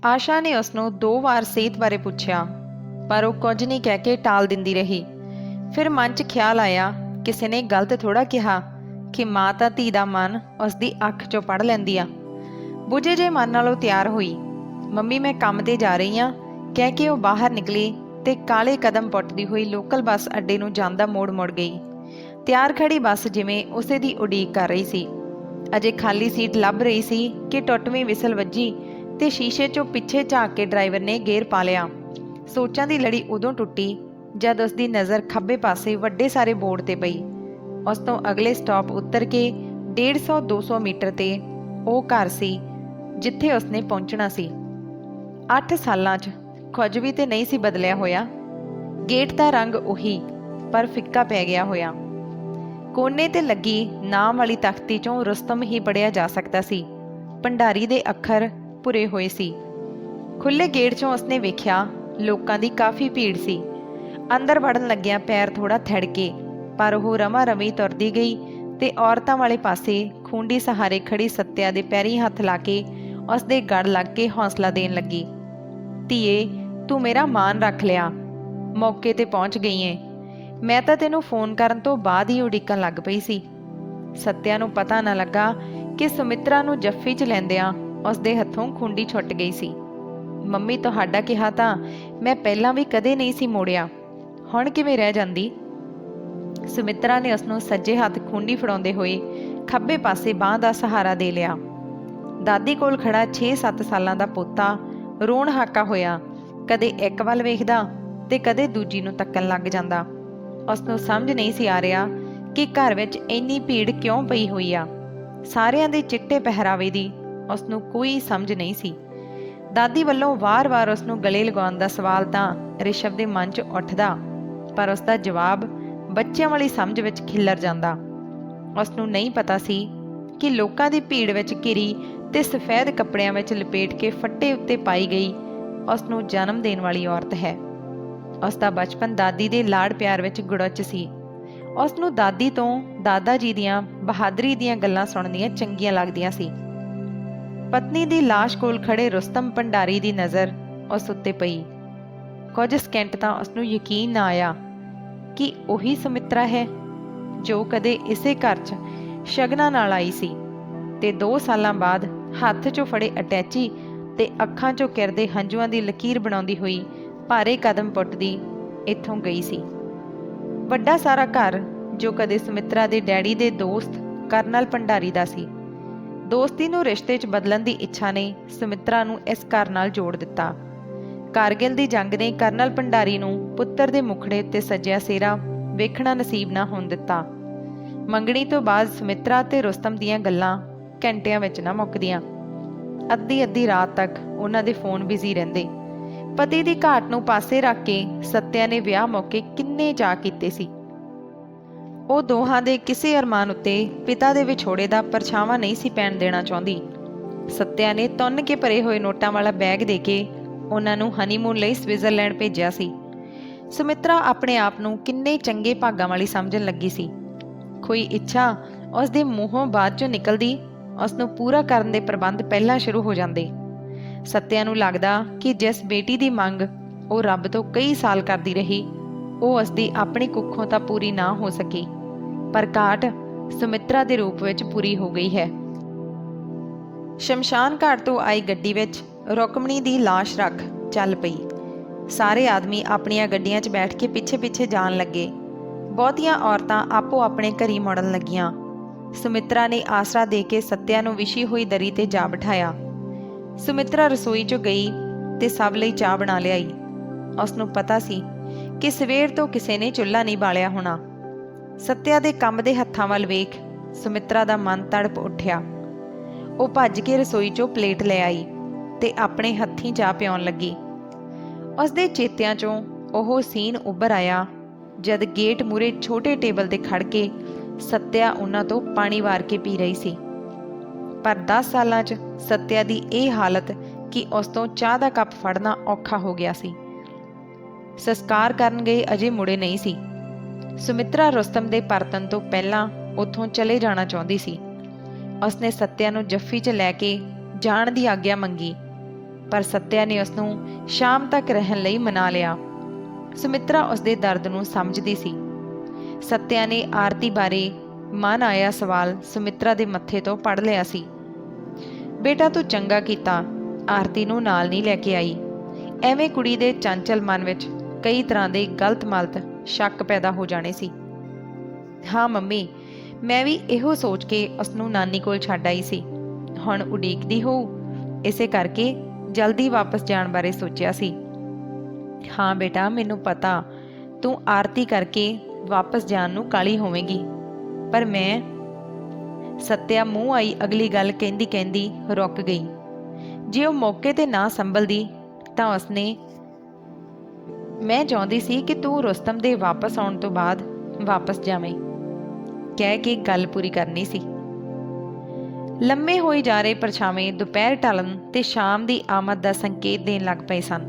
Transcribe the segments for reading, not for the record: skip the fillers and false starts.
ਆਸ਼ਾ ਨੇ ਉਸਨੂੰ 2 ਵਾਰ ਸਿਹਤ ਬਾਰੇ ਪੁੱਛਿਆ, ਪਰ ਉਹ ਕੁਝ ਨਹੀਂ ਕਹਿ ਕੇ ਟਾਲ ਦਿੰਦੀ ਰਹੀ। ਫਿਰ ਮਨ 'ਚ ਖਿਆਲ ਆਇਆ, ਕਿਸੇ ਨੇ ਗਲਤ ਥੋੜ੍ਹਾ ਕਿਹਾ ਕਿ ਮਾਂ ਤਾਂ ਧੀ ਦਾ ਮਨ ਉਸਦੀ ਅੱਖ 'ਚੋਂ ਪੜ੍ਹ ਲੈਂਦੀ ਆ। ਬੁਝੇ ਜੇ ਮਨ ਨਾਲ ਉਹ ਤਿਆਰ ਹੋਈ। ਮੰਮੀ ਮੈਂ ਕੰਮ 'ਤੇ ਜਾ ਰਹੀ ਹਾਂ ਕਹਿ ਕੇ ਉਹ ਬਾਹਰ ਨਿਕਲੀ ਤੇ ਕਾਲੇ ਕਦਮ ਪੁੱਟਦੀ ਹੋਈ ਲੋਕਲ ਬੱਸ ਅੱਡੇ ਨੂੰ ਜਾਂਦਾ ਮੋੜ ਮੁੜ ਗਈ। ਤਿਆਰ ਖੜੀ ਬੱਸ ਜਿਵੇਂ ਉਸੇ ਦੀ ਉਡੀਕ ਕਰ ਰਹੀ ਸੀ। ਅਜੇ ਖਾਲੀ ਸੀਟ ਲੱਭ ਰਹੀ ਸੀ ਕਿ ਟੁੱਟਵੀਂ ਵਿਸਲ ਵੱਜੀ ਤੇ ਸ਼ੀਸ਼ੇ 'ਚੋਂ ਪਿੱਛੇ ਝਾਕ ਕੇ ਡਰਾਈਵਰ ਨੇ ਗੇਅਰ ਪਾ ਲਿਆ। ਸੋਚਾਂ ਦੀ ਲੜੀ ਉਦੋਂ ਟੁੱਟੀ ਜਦ ਉਸਦੀ ਨਜ਼ਰ ਖੱਬੇ ਪਾਸੇ ਵੱਡੇ ਸਾਰੇ ਬੋਰਡ ਤੇ ਪਈ। ਉਸ ਤੋਂ ਅਗਲੇ ਸਟਾਪ ਉਤਰ ਕੇ 150-200 ਮੀਟਰ ਤੇ ਉਹ ਘਰ ਸੀ ਜਿੱਥੇ ਉਸਨੇ ਪਹੁੰਚਣਾ ਸੀ। 8 ਸਾਲਾਂ 'ਚ ਕੁਝ ਵੀ ਤੇ ਨਹੀਂ ਸੀ ਬਦਲਿਆ ਹੋਇਆ। ਗੇਟ ਦਾ ਰੰਗ ਉਹੀ, ਪਰ ਫਿੱਕਾ ਪੈ ਗਿਆ ਹੋਇਆ। ਕੋਨੇ ਤੇ ਲੱਗੀ ਨਾਮ ਵਾਲੀ ਤਖਤੀ 'ਚੋਂ ਰੁਸਤਮ ਹੀ ਪੜ੍ਹਿਆ ਜਾ ਸਕਦਾ ਸੀ। ਭੰਡਾਰੀ ਦੇ ਅੱਖਰ ਭੁਰੇ ਹੋਏ ਸੀ। ਖੁੱਲ੍ਹੇ ਗੇਟ 'ਚੋਂ ਉਸਨੇ ਵੇਖਿਆ ਲੋਕਾਂ ਦੀ ਕਾਫੀ ਭੀੜ ਸੀ। ਅੰਦਰ ਵੜਨ ਲੱਗਿਆ ਪੈਰ ਥੋੜਾ ਥੜਕੇ, ਪਰ ਉਹ ਰਮਾ ਰਮੀ ਤੁਰਦੀ ਗਈ ਤੇ ਔਰਤਾਂ ਵਾਲੇ ਪਾਸੇ ਖੂੰਡੀ ਸਹਾਰੇ ਖੜੀ ਸੱਤਿਆ ਦੇ ਪੈਰੀਂ ਹੱਥ ਲਾ ਕੇ ਉਸਦੇ ਗੜ ਲੱਗ ਕੇ ਹੌਸਲਾ ਦੇਣ ਲੱਗੀ। ਧੀਏ, ਤੂੰ ਮੇਰਾ ਮਾਣ ਰੱਖ ਲਿਆ, ਮੌਕੇ ਤੇ ਪਹੁੰਚ ਗਈ ਏ। ਮੈਂ ਤਾਂ ਤੈਨੂੰ ਫੋਨ ਕਰਨ ਤੋਂ ਬਾਅਦ ਹੀ ਉਡੀਕਣ ਲੱਗ ਪਈ ਸੀ। ਸੱਤਿਆ ਨੂੰ ਪਤਾ ਨਾ ਲੱਗਾ ਕਿ ਸੁਮਿਤਰਾ ਨੂੰ ਜੱਫੀ 'ਚ ਲੈਂਦਿਆਂ ਉਸਦੇ ਹੱਥੋਂ ਖੁੰਡੀ ਛੁੱਟ ਗਈ ਸੀ। ਮੰਮੀ ਤੁਹਾਡਾ ਕਿਹਾ ਤਾਂ ਮੈਂ ਪਹਿਲਾਂ ਵੀ ਕਦੇ ਨਹੀਂ ਸੀ ਮੋੜਿਆ, ਹੁਣ ਕਿਵੇਂ ਰਹਿ ਜਾਂਦੀ? ਸੁਮਿਤਰਾ ਨੇ ਉਸਨੂੰ ਸੱਜੇ ਹੱਥ ਖੁੰਡੀ ਫੜਾਉਂਦੇ ਹੋਏ ਖੱਬੇ ਪਾਸੇ ਬਾਂਹ ਦਾ ਸਹਾਰਾ ਦੇ ਲਿਆ। ਦਾਦੀ ਕੋਲ ਖੜਾ 6-7 ਸਾਲਾਂ ਦਾ ਪੋਤਾ ਰੋਣ ਹਾਕਾ ਹੋਇਆ, ਕਦੇ ਇੱਕ ਵੱਲ ਵੇਖਦਾ ਤੇ ਕਦੇ ਦੂਜੀ ਨੂੰ ਤੱਕਣ ਲੱਗ ਜਾਂਦਾ। ਉਸਨੂੰ ਸਮਝ ਨਹੀਂ ਸੀ ਆ ਰਿਹਾ ਕਿ ਘਰ ਵਿੱਚ ਇੰਨੀ ਭੀੜ ਕਿਉਂ ਪਈ ਹੋਈ ਆ। ਸਾਰਿਆਂ ਦੇ ਚਿੱਟੇ ਪਹਿਰਾਵੇ ਦੀ ਉਸਨੂੰ ਕੋਈ ਸਮਝ ਨਹੀਂ ਸੀ। ਦਾਦੀ ਵੱਲੋਂ ਵਾਰ-ਵਾਰ ਉਸਨੂੰ ਗਲੇ ਲਗਾਉਣ ਦਾ ਸਵਾਲ ਤਾਂ ਰਿਸ਼ਵ ਦੇ ਮਨ 'ਚ ਉੱਠਦਾ, ਪਰ ਉਸਦਾ ਜਵਾਬ ਬੱਚਿਆਂ ਵਾਲੀ ਸਮਝ ਵਿੱਚ ਖਿੱਲਰ ਜਾਂਦਾ। ਉਸਨੂੰ ਨਹੀਂ ਪਤਾ ਸੀ ਕਿ ਲੋਕਾਂ ਦੀ ਭੀੜ ਵਿੱਚ ਘਿਰੀ ਤੇ ਸਫੈਦ ਕੱਪੜਿਆਂ ਵਿੱਚ ਲਪੇਟ ਕੇ ਫੱਟੇ ਉੱਤੇ ਪਾਈ ਗਈ ਉਸਨੂੰ ਜਨਮ ਦੇਣ ਵਾਲੀ ਔਰਤ ਹੈ। ਉਸਦਾ ਬਚਪਨ ਦਾਦੀ ਦੇ ਲਾਡ ਪਿਆਰ ਵਿੱਚ ਗੁੜਚ ਸੀ। ਉਸਨੂੰ ਦਾਦੀ ਤੋਂ ਦਾਦਾ ਜੀ ਦੀਆਂ ਬਹਾਦਰੀ ਦੀਆਂ ਗੱਲਾਂ ਸੁਣਨੀਆਂ ਚੰਗੀਆਂ ਲੱਗਦੀਆਂ ਸੀ। ਪਤਨੀ ਦੀ ਲਾਸ਼ ਕੋਲ ਖੜੇ ਰੁਸਤਮ ਭੰਡਾਰੀ ਦੀ ਨਜ਼ਰ ਉਸ ਉੱਤੇ ਪਈ। ਕੁਝ ਸਕਿੰਟ ਤਾਂ ਉਸਨੂੰ ਯਕੀਨ ਨਾ ਆਇਆ ਕਿ ਉਹੀ ਸੁਮਿਤਰਾ ਹੈ ਜੋ ਕਦੇ ਇਸੇ ਘਰ 'ਚ ਸ਼ਗਨਾਂ ਨਾਲ ਆਈ ਸੀ ਤੇ 2 ਸਾਲਾਂ ਬਾਅਦ ਹੱਥ 'ਚੋਂ ਫੜੇ ਅਟੈਚੀ ਤੇ ਅੱਖਾਂ 'ਚੋਂ ਕਿਰਦੇ ਹੰਝੂਆਂ ਦੀ ਲਕੀਰ ਬਣਾਉਂਦੀ ਹੋਈ ਭਾਰੇ ਕਦਮ ਪੁੱਟਦੀ ਇੱਥੋਂ ਗਈ ਸੀ। ਵੱਡਾ ਸਾਰਾ ਘਰ ਜੋ ਕਦੇ ਸੁਮਿਤਰਾ ਦੇ ਡੈਡੀ ਦੇ ਦੋਸਤ ਕਰਨਲ ਭੰਡਾਰੀ ਦਾ ਸੀ। ਦੋਸਤੀ ਨੂੰ ਰਿਸ਼ਤੇ 'ਚ ਬਦਲਣ ਦੀ ਇੱਛਾ ਨੇ ਸੁਮਿਤਰਾ ਨੂੰ ਇਸ ਘਰ ਨਾਲ ਜੋੜ ਦਿੱਤਾ। ਕਾਰਗਿਲ ਦੀ ਜੰਗ ਨੇ ਕਰਨਲ ਭੰਡਾਰੀ ਨੂੰ ਪੁੱਤਰ ਦੇ ਮੁਖੜੇ ਉੱਤੇ ਸੱਜਿਆ ਸਿਹਰਾ ਵੇਖਣਾ ਨਸੀਬ ਨਾ ਹੋਣ ਦਿੱਤਾ। ਮੰਗਣੀ ਤੋਂ ਬਾਅਦ ਸੁਮਿਤਰਾ ਤੇ ਰੁਸਤਮ ਦੀਆਂ ਗੱਲਾਂ ਘੰਟਿਆਂ ਵਿੱਚ ਨਾ ਮੁੱਕਦੀਆਂ। ਅੱਧੀ ਰਾਤ ਤੱਕ ਉਹਨਾਂ ਦੇ ਫੋਨ ਬਿਜ਼ੀ ਰਹਿੰਦੇ। ਪਤੀ ਦੀ ਘਾਟ ਨੂੰ ਪਾਸੇ ਰੱਖ ਕੇ ਸੱਤਿਆ ਨੇ ਵਿਆਹ ਮੌਕੇ ਕਿੰਨੇ ਚਾਅ ਕੀਤੇ ਸੀ। ਉਹ ਦੋਹਾਂ ਦੇ ਕਿਸੇ ਅਰਮਾਨ ਉੱਤੇ ਪਿਤਾ ਦੇ ਵਿਛੋੜੇ ਦਾ ਪਰਛਾਵਾਂ ਨਹੀਂ ਸੀ ਪੈਣ ਦੇਣਾ ਚਾਹੁੰਦੀ। ਸੱਤਿਆ ਨੇ ਤੁੰਨ ਕੇ ਭਰੇ ਹੋਏ ਨੋਟਾਂ ਵਾਲਾ ਬੈਗ ਦੇ ਕੇ ਉਹਨਾਂ ਨੂੰ ਹਨੀਮੂਨ ਲਈ ਸਵਿਟਜ਼ਰਲੈਂਡ ਭੇਜਿਆ ਸੀ। ਸੁਮਿਤਰਾ ਆਪਣੇ ਆਪ ਨੂੰ ਕਿੰਨੇ ਚੰਗੇ ਭਾਗਾਂ ਵਾਲੀ ਸਮਝਣ ਲੱਗੀ ਸੀ। ਕੋਈ ਇੱਛਾ ਉਸ ਦੇ ਮੂੰਹੋਂ ਬਾਅਦ 'ਚੋਂ ਨਿਕਲਦੀ, ਉਸ ਨੂੰ ਪੂਰਾ ਕਰਨ ਦੇ ਪ੍ਰਬੰਧ ਪਹਿਲਾਂ ਸ਼ੁਰੂ ਹੋ ਜਾਂਦੇ। ਸੱਤਿਆ ਨੂੰ ਲੱਗਦਾ ਕਿ ਜਿਸ ਬੇਟੀ ਦੀ ਮੰਗ ਉਹ ਰੱਬ ਤੋਂ ਕਈ ਸਾਲ ਕਰਦੀ ਰਹੀ, ਉਹ ਉਸਦੀ ਆਪਣੀ ਕੁੱਖੋਂ ਤਾਂ ਪੂਰੀ ਨਾ ਹੋ ਸਕੀ, ਪਰ ਘਾਟ ਸੁਮਿਤਰਾ ਦੇ ਰੂਪ ਵਿੱਚ ਪੂਰੀ ਹੋ ਗਈ ਹੈ। ਸ਼ਮਸ਼ਾਨ ਘਾਟ ਤੋਂ ਆਈ ਗੱਡੀ ਵਿੱਚ ਰੁਕਮਣੀ ਦੀ ਲਾਸ਼ ਰੱਖ ਚੱਲ ਪਈ। ਸਾਰੇ ਆਦਮੀ ਆਪਣੀਆਂ ਗੱਡੀਆਂ 'ਚ ਬੈਠ ਕੇ ਪਿੱਛੇ ਜਾਣ ਲੱਗੇ। ਬਹੁਤੀਆਂ ਔਰਤਾਂ ਆਪੋ ਆਪਣੇ ਘਰੀ ਮੁੜਨ ਲੱਗੀਆਂ। ਸੁਮਿਤਰਾ ਨੇ ਆਸਰਾ ਦੇ ਕੇ ਸੱਤਿਆ ਨੂੰ ਵਿਛੀ ਹੋਈ ਦਰੀ ਤੇ ਜਾ ਬਿਠਾਇਆ। ਸੁਮਿਤਰਾ ਰਸੋਈ 'ਚੋਂ ਗਈ ਤੇ ਸਭ ਲਈ ਚਾਹ ਬਣਾ ਲਿਆਈ। ਉਸਨੂੰ ਪਤਾ ਸੀ ਕਿ ਸਵੇਰ ਤੋਂ ਕਿਸੇ ਨੇ ਚੁੱਲ੍ਹਾ ਨਹੀਂ ਬਾਲਿਆ ਹੋਣਾ। ਸੱਤਿਆ ਦੇ ਕੰਮ ਦੇ ਹੱਥਾਂ ਵੱਲ ਵੇਖ ਸੁਮਿਤਰਾ ਦਾ ਮਨ ਤੜਪ ਉੱਠਿਆ। ਉਹ ਭੱਜ ਕੇ ਰਸੋਈ 'ਚੋਂ ਪਲੇਟ ਲੈ ਆਈ ਤੇ ਆਪਣੇ ਹੱਥੀਂ ਚਾਹ ਪਿਆਉਣ ਲੱਗੀ। ਉਸਦੇ ਚੇਤਿਆਂ 'ਚੋਂ ਉਹ ਸੀਨ ਉੱਭਰ ਆਇਆ ਜਦ ਗੇਟ ਮੂਹਰੇ ਛੋਟੇ ਟੇਬਲ 'ਤੇ ਖੜ੍ਹ ਕੇ ਸੱਤਿਆ ਉਹਨਾਂ ਤੋਂ ਪਾਣੀ ਵਾਰ ਕੇ ਪੀ ਰਹੀ ਸੀ। ਪਰ 10 ਸਾਲਾਂ 'ਚ ਸੱਤਿਆ ਦੀ ਇਹ ਹਾਲਤ ਕਿ ਉਸ ਤੋਂ ਚਾਹ ਦਾ ਕੱਪ ਫੜਨਾ ਔਖਾ ਹੋ ਗਿਆ ਸੀ। ਸੰਸਕਾਰ ਕਰਨ ਗਏ ਅਜੇ ਮੁੜੇ ਨਹੀਂ ਸੀ। ਸੁਮਿਤਰਾ ਰੁਸਤਮ ਦੇ ਪਰਤਣ ਤੋਂ ਪਹਿਲਾਂ ਉੱਥੋਂ ਚਲੇ ਜਾਣਾ ਚਾਹੁੰਦੀ ਸੀ। ਉਸਨੇ ਸੱਤਿਆ ਨੂੰ ਜੱਫੀ 'ਚ ਲੈ ਕੇ ਜਾਣ ਦੀ ਆਗਿਆ ਮੰਗੀ, ਪਰ ਸੱਤਿਆ ਨੇ ਉਸ ਨੂੰ ਸ਼ਾਮ ਤੱਕ ਰਹਿਣ ਲਈ ਮਨਾ ਲਿਆ। ਸੁਮਿਤਰਾ ਉਸਦੇ ਦਰਦ ਨੂੰ ਸਮਝਦੀ ਸੀ। ਸੱਤਿਆ ਨੇ ਆਰਤੀ ਬਾਰੇ ਮਨ ਆਇਆ ਸਵਾਲ ਸੁਮਿਤਰਾ ਦੇ ਮੱਥੇ ਤੋਂ ਪੜ੍ਹ ਲਿਆ ਸੀ। ਬੇਟਾ ਤੂੰ ਚੰਗਾ ਕੀਤਾ ਆਰਤੀ ਨੂੰ ਨਾਲ ਨਹੀਂ ਲੈ ਕੇ ਆਈ। ਐਵੇਂ ਕੁੜੀ ਦੇ ਚੰਚਲ ਮਨ ਵਿੱਚ ਕਈ ਤਰ੍ਹਾਂ ਦੇ ਗਲਤ ਮਲਤ ਸ਼ੱਕ ਪੈਦਾ ਹੋ ਜਾਣੇ ਸੀ। ਹਾਂ ਮੰਮੀ, ਮੈਂ ਵੀ ਇਹੋ ਸੋਚ ਕੇ ਉਸਨੂੰ ਨਾਨੀ ਕੋਲ ਛੱਡ ਆਈ ਸੀ। ਹੁਣ ਉਡੀਕਦੀ ਹੋਊ, ਇਸੇ ਕਰਕੇ ਜਲਦੀ ਵਾਪਸ ਜਾਣ ਬਾਰੇ ਸੋਚਿਆ ਸੀ। ਹਾਂ ਬੇਟਾ, ਮੈਨੂੰ ਪਤਾ ਤੂੰ ਆਰਤੀ ਕਰਕੇ ਵਾਪਸ ਜਾਣ ਨੂੰ ਕਾਹਲੀ ਹੋਵੇਂਗੀ, ਪਰ ਮੈਂ। ਸੱਤਿਆ ਮੂੰਹ ਆਈ ਅਗਲੀ ਗੱਲ ਕਹਿੰਦੀ ਕਹਿੰਦੀ ਰੁਕ ਗਈ। ਜੇ ਉਹ ਮੌਕੇ ਤੇ ਨਾ ਸੰਭਲਦੀ ਤਾਂ ਉਸਨੇ, ਮੈਂ ਚਾਹੁੰਦੀ ਸੀ ਕਿ ਤੂੰ ਰੁਸਤਮ ਦੇ ਵਾਪਸ ਆਉਣ ਤੋਂ ਬਾਅਦ ਵਾਪਸ ਜਾਵੇਂ, ਕਹਿ ਕੇ ਗੱਲ ਪੂਰੀ ਕਰਨੀ ਸੀ। ਲੰਮੇ ਹੋਈ ਜਾ ਰਹੇ ਪਰਛਾਵੇਂ ਦੁਪਹਿਰ ਢਲਣ ਤੇ ਸ਼ਾਮ ਦੀ ਆਮਦ ਦਾ ਸੰਕੇਤ ਦੇਣ ਲੱਗ ਪਏ ਸਨ।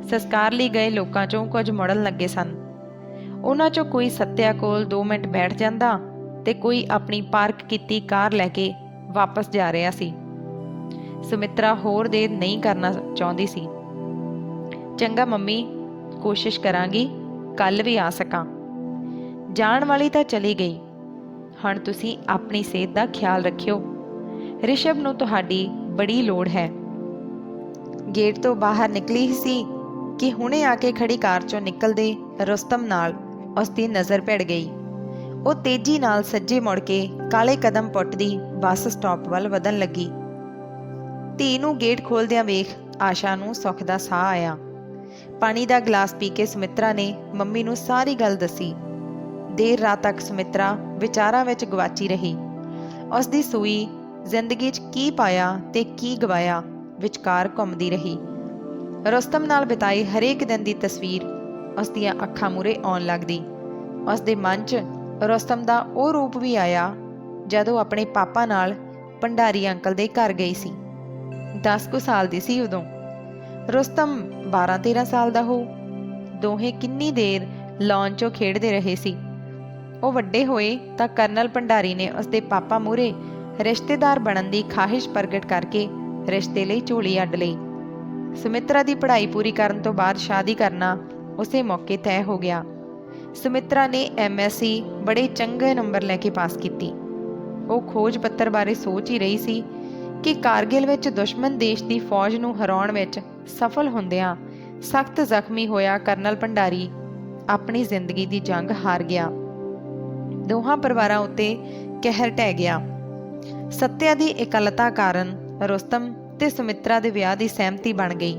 ਸੰਸਕਾਰ ਲਈ ਗਏ ਲੋਕਾਂ ਚੋਂ ਕੁਝ ਮੁੜਨ ਲੱਗੇ ਸਨ। ਉਹਨਾਂ ਚੋਂ ਕੋਈ ਸੱਤਿਆ ਕੋਲ 2 ਮਿੰਟ ਬੈਠ ਜਾਂਦਾ ਤੇ ਕੋਈ ਆਪਣੀ ਪਾਰਕ ਕੀਤੀ ਕਾਰ ਲੈ ਕੇ ਵਾਪਸ ਜਾ ਰਿਹਾ ਸੀ। ਸੁਮਿਤਰਾ ਹੋਰ ਦੇਰ ਨਹੀਂ ਕਰਨਾ ਚਾਹੁੰਦੀ ਸੀ। ਚੰਗਾ ਮੰਮੀ, ਕੋਸ਼ਿਸ਼ ਕਰਾਂਗੀ ਕੱਲ ਵੀ ਆ ਸਕਾਂ। ਜਾਣ ਵਾਲੀ ਤਾਂ ਚਲੀ ਗਈ, ਹੁਣ ਤੁਸੀਂ ਆਪਣੀ ਸਿਹਤ ਦਾ ਖਿਆਲ ਰੱਖਿਓ। ਰਿਸ਼ਭ ਨੂੰ ਤੁਹਾਡੀ ਬੜੀ ਲੋੜ ਹੈ। ਗੇਟ ਤੋਂ ਬਾਹਰ ਨਿਕਲੀ ਹੀ ਸੀ ਕਿ ਹੁਣੇ ਆ ਕੇ ਖੜੀ ਕਾਰ ਚੋਂ ਨਿਕਲਦੇ ਰੁਸਤਮ ਨਾਲ ਉਸਦੀ ਨਜ਼ਰ ਭਿੜ ਗਈ। ਉਹ ਤੇਜ਼ੀ ਨਾਲ ਸੱਜੇ ਮੁੜ ਕੇ ਕਾਲੇ ਕਦਮ ਪੁੱਟਦੀ ਬੱਸ ਸਟਾਪ ਵੱਲ ਵਧਣ ਲੱਗੀ। ਧੀ ਨੂੰ ਗੇਟ ਖੋਲਦਿਆਂ ਵੇਖ ਆਸ਼ਾ ਨੂੰ ਸੁੱਖ ਦਾ ਸਾਹ ਆਇਆ। ਪਾਣੀ ਦਾ ਗਲਾਸ ਪੀ ਕੇ ਸੁਮਿਤਰਾ ਨੇ ਮੰਮੀ ਨੂੰ ਸਾਰੀ ਗੱਲ ਦੱਸੀ। ਦੇਰ ਰਾਤ ਤੱਕ ਸੁਮਿਤਰਾ ਵਿਚਾਰਾਂ ਵਿੱਚ ਗਵਾਚੀ ਰਹੀ। ਉਸਦੀ ਸੂਈ ਜ਼ਿੰਦਗੀ 'ਚ ਕੀ ਪਾਇਆ ਤੇ ਕੀ ਗਵਾਇਆ ਵਿਚਕਾਰ ਘੁੰਮਦੀ ਰਹੀ। ਰੁਸਤਮ ਨਾਲ ਬਿਤਾਈ ਹਰੇਕ ਦਿਨ ਦੀ ਤਸਵੀਰ ਉਸਦੀਆਂ ਅੱਖਾਂ ਮੂਹਰੇ ਆਉਣ ਲੱਗਦੀ। ਉਸਦੇ ਮਨ 'ਚ ਰੁਸਤਮ ਦਾ ਉਹ ਰੂਪ ਵੀ ਆਇਆ ਜਦੋਂ ਆਪਣੇ ਪਾਪਾ ਨਾਲ ਭੰਡਾਰੀ ਅੰਕਲ ਦੇ ਘਰ ਗਈ ਸੀ। 10 ਕੁ ਸਾਲ ਦੀ ਸੀ ਉਦੋਂ। ਰੁਸਤਮ 12-13 ਸਾਲ ਦਾ ਹੋ। ਦੋਹੇ ਕਿੰਨੀ ਦੇਰ ਲਾਨ 'ਚੋਂ ਖੇਡਦੇ ਰਹੇ ਸੀ। ਉਹ ਵੱਡੇ ਹੋਏ ਤਾਂ ਕਰਨਲ ਭੰਡਾਰੀ ਨੇ ਉਸਦੇ ਪਾਪਾ ਮੂਹਰੇ ਰਿਸ਼ਤੇਦਾਰ ਬਣਨ ਦੀ ਖਾਹਿਸ਼ ਪ੍ਰਗਟ ਕਰਕੇ ਰਿਸ਼ਤੇ ਲਈ ਝੋਲੀ ਅੱਡ ਲਈ। ਸੁਮਿਤਰਾ ਦੀ ਪੜ੍ਹਾਈ ਪੂਰੀ ਕਰਨ ਤੋਂ ਬਾਅਦ ਸ਼ਾਦੀ ਕਰਨਾ ਉਸੇ ਮੌਕੇ ਤੈਅ ਹੋ ਗਿਆ। ਸੁਮਿਤਰਾ ਨੇ MSc ਬੜੇ ਚੰਗੇ ਨੰਬਰ ਲੈ ਕੇ ਪਾਸ ਕੀਤੀ। ਉਹ ਖੋਜ ਪੱਤਰ ਬਾਰੇ ਸੋਚ ਹੀ ਰਹੀ ਸੀ ਕਿ ਕਾਰਗਿਲ ਵਿੱਚ ਦੁਸ਼ਮਣ ਦੇਸ਼ ਦੀ ਫੌਜ ਨੂੰ ਹਰਾਉਣ ਵਿੱਚ ਸਫਲ ਹੁੰਦਿਆਂ ਸਖਤ ਜ਼ਖਮੀ ਹੋਇਆ ਕਰਨਲ ਭੰਡਾਰੀ ਆਪਣੀ ਜ਼ਿੰਦਗੀ ਦੀ ਜੰਗ ਹਾਰ ਗਿਆ। ਦੋਹਾਂ ਪਰਿਵਾਰਾਂ ਉੱਤੇ ਕਹਿਰ ਢਹਿ ਗਿਆ। ਸੱਤਿਆ ਦੀ ਇਕੱਲਤਾ ਕਾਰਨ ਰੁਸਤਮ ਤੇ ਸੁਮਿਤਰਾ ਦੇ ਵਿਆਹ ਦੀ ਸਹਿਮਤੀ ਬਣ ਗਈ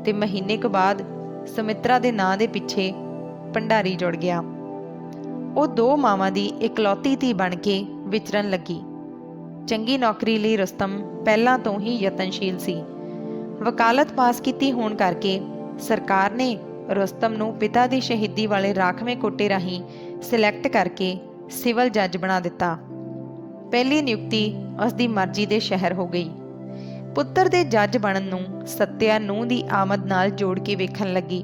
ਤੇ ਮਹੀਨੇ ਕੁ ਬਾਅਦ ਸੁਮਿਤਰਾ ਦੇ ਨਾਂ ਦੇ ਪਿੱਛੇ ਭੰਡਾਰੀ ਜੁੜ ਗਿਆ। ਉਹ 2 ਮਾਵਾਂ ਦੀ ਇਕਲੌਤੀ ਧੀ ਬਣ ਕੇ ਵਿਚਰਨ ਲੱਗੀ। ਚੰਗੀ ਨੌਕਰੀ ਲਈ ਰੁਸਤਮ ਪਹਿਲਾਂ ਤੋਂ ਹੀ ਯਤਨਸ਼ੀਲ ਸੀ। ਵਕਾਲਤ ਪਾਸ ਕੀਤੀ ਹੋਣ ਕਰਕੇ ਸਰਕਾਰ ਨੇ ਰੁਸਤਮ ਨੂੰ ਪਿਤਾ ਦੀ ਸ਼ਹੀਦੀ ਵਾਲੇ ਰਾਖਵੇਂ ਕੋਟੇ ਰਾਹੀਂ ਸਿਲੈਕਟ ਕਰਕੇ ਸਿਵਲ ਜੱਜ ਬਣਾ ਦਿੱਤਾ। ਪਹਿਲੀ ਨਿਯੁਕਤੀ ਉਸਦੀ ਮਰਜ਼ੀ ਦੇ ਸ਼ਹਿਰ ਹੋ ਗਈ। ਪੁੱਤਰ ਦੇ ਜੱਜ ਬਣਨ ਨੂੰ ਸੱਤਿਆ ਨੂੰਹ ਦੀ ਆਮਦ ਨਾਲ ਜੋੜ ਕੇ ਵੇਖਣ ਲੱਗੀ।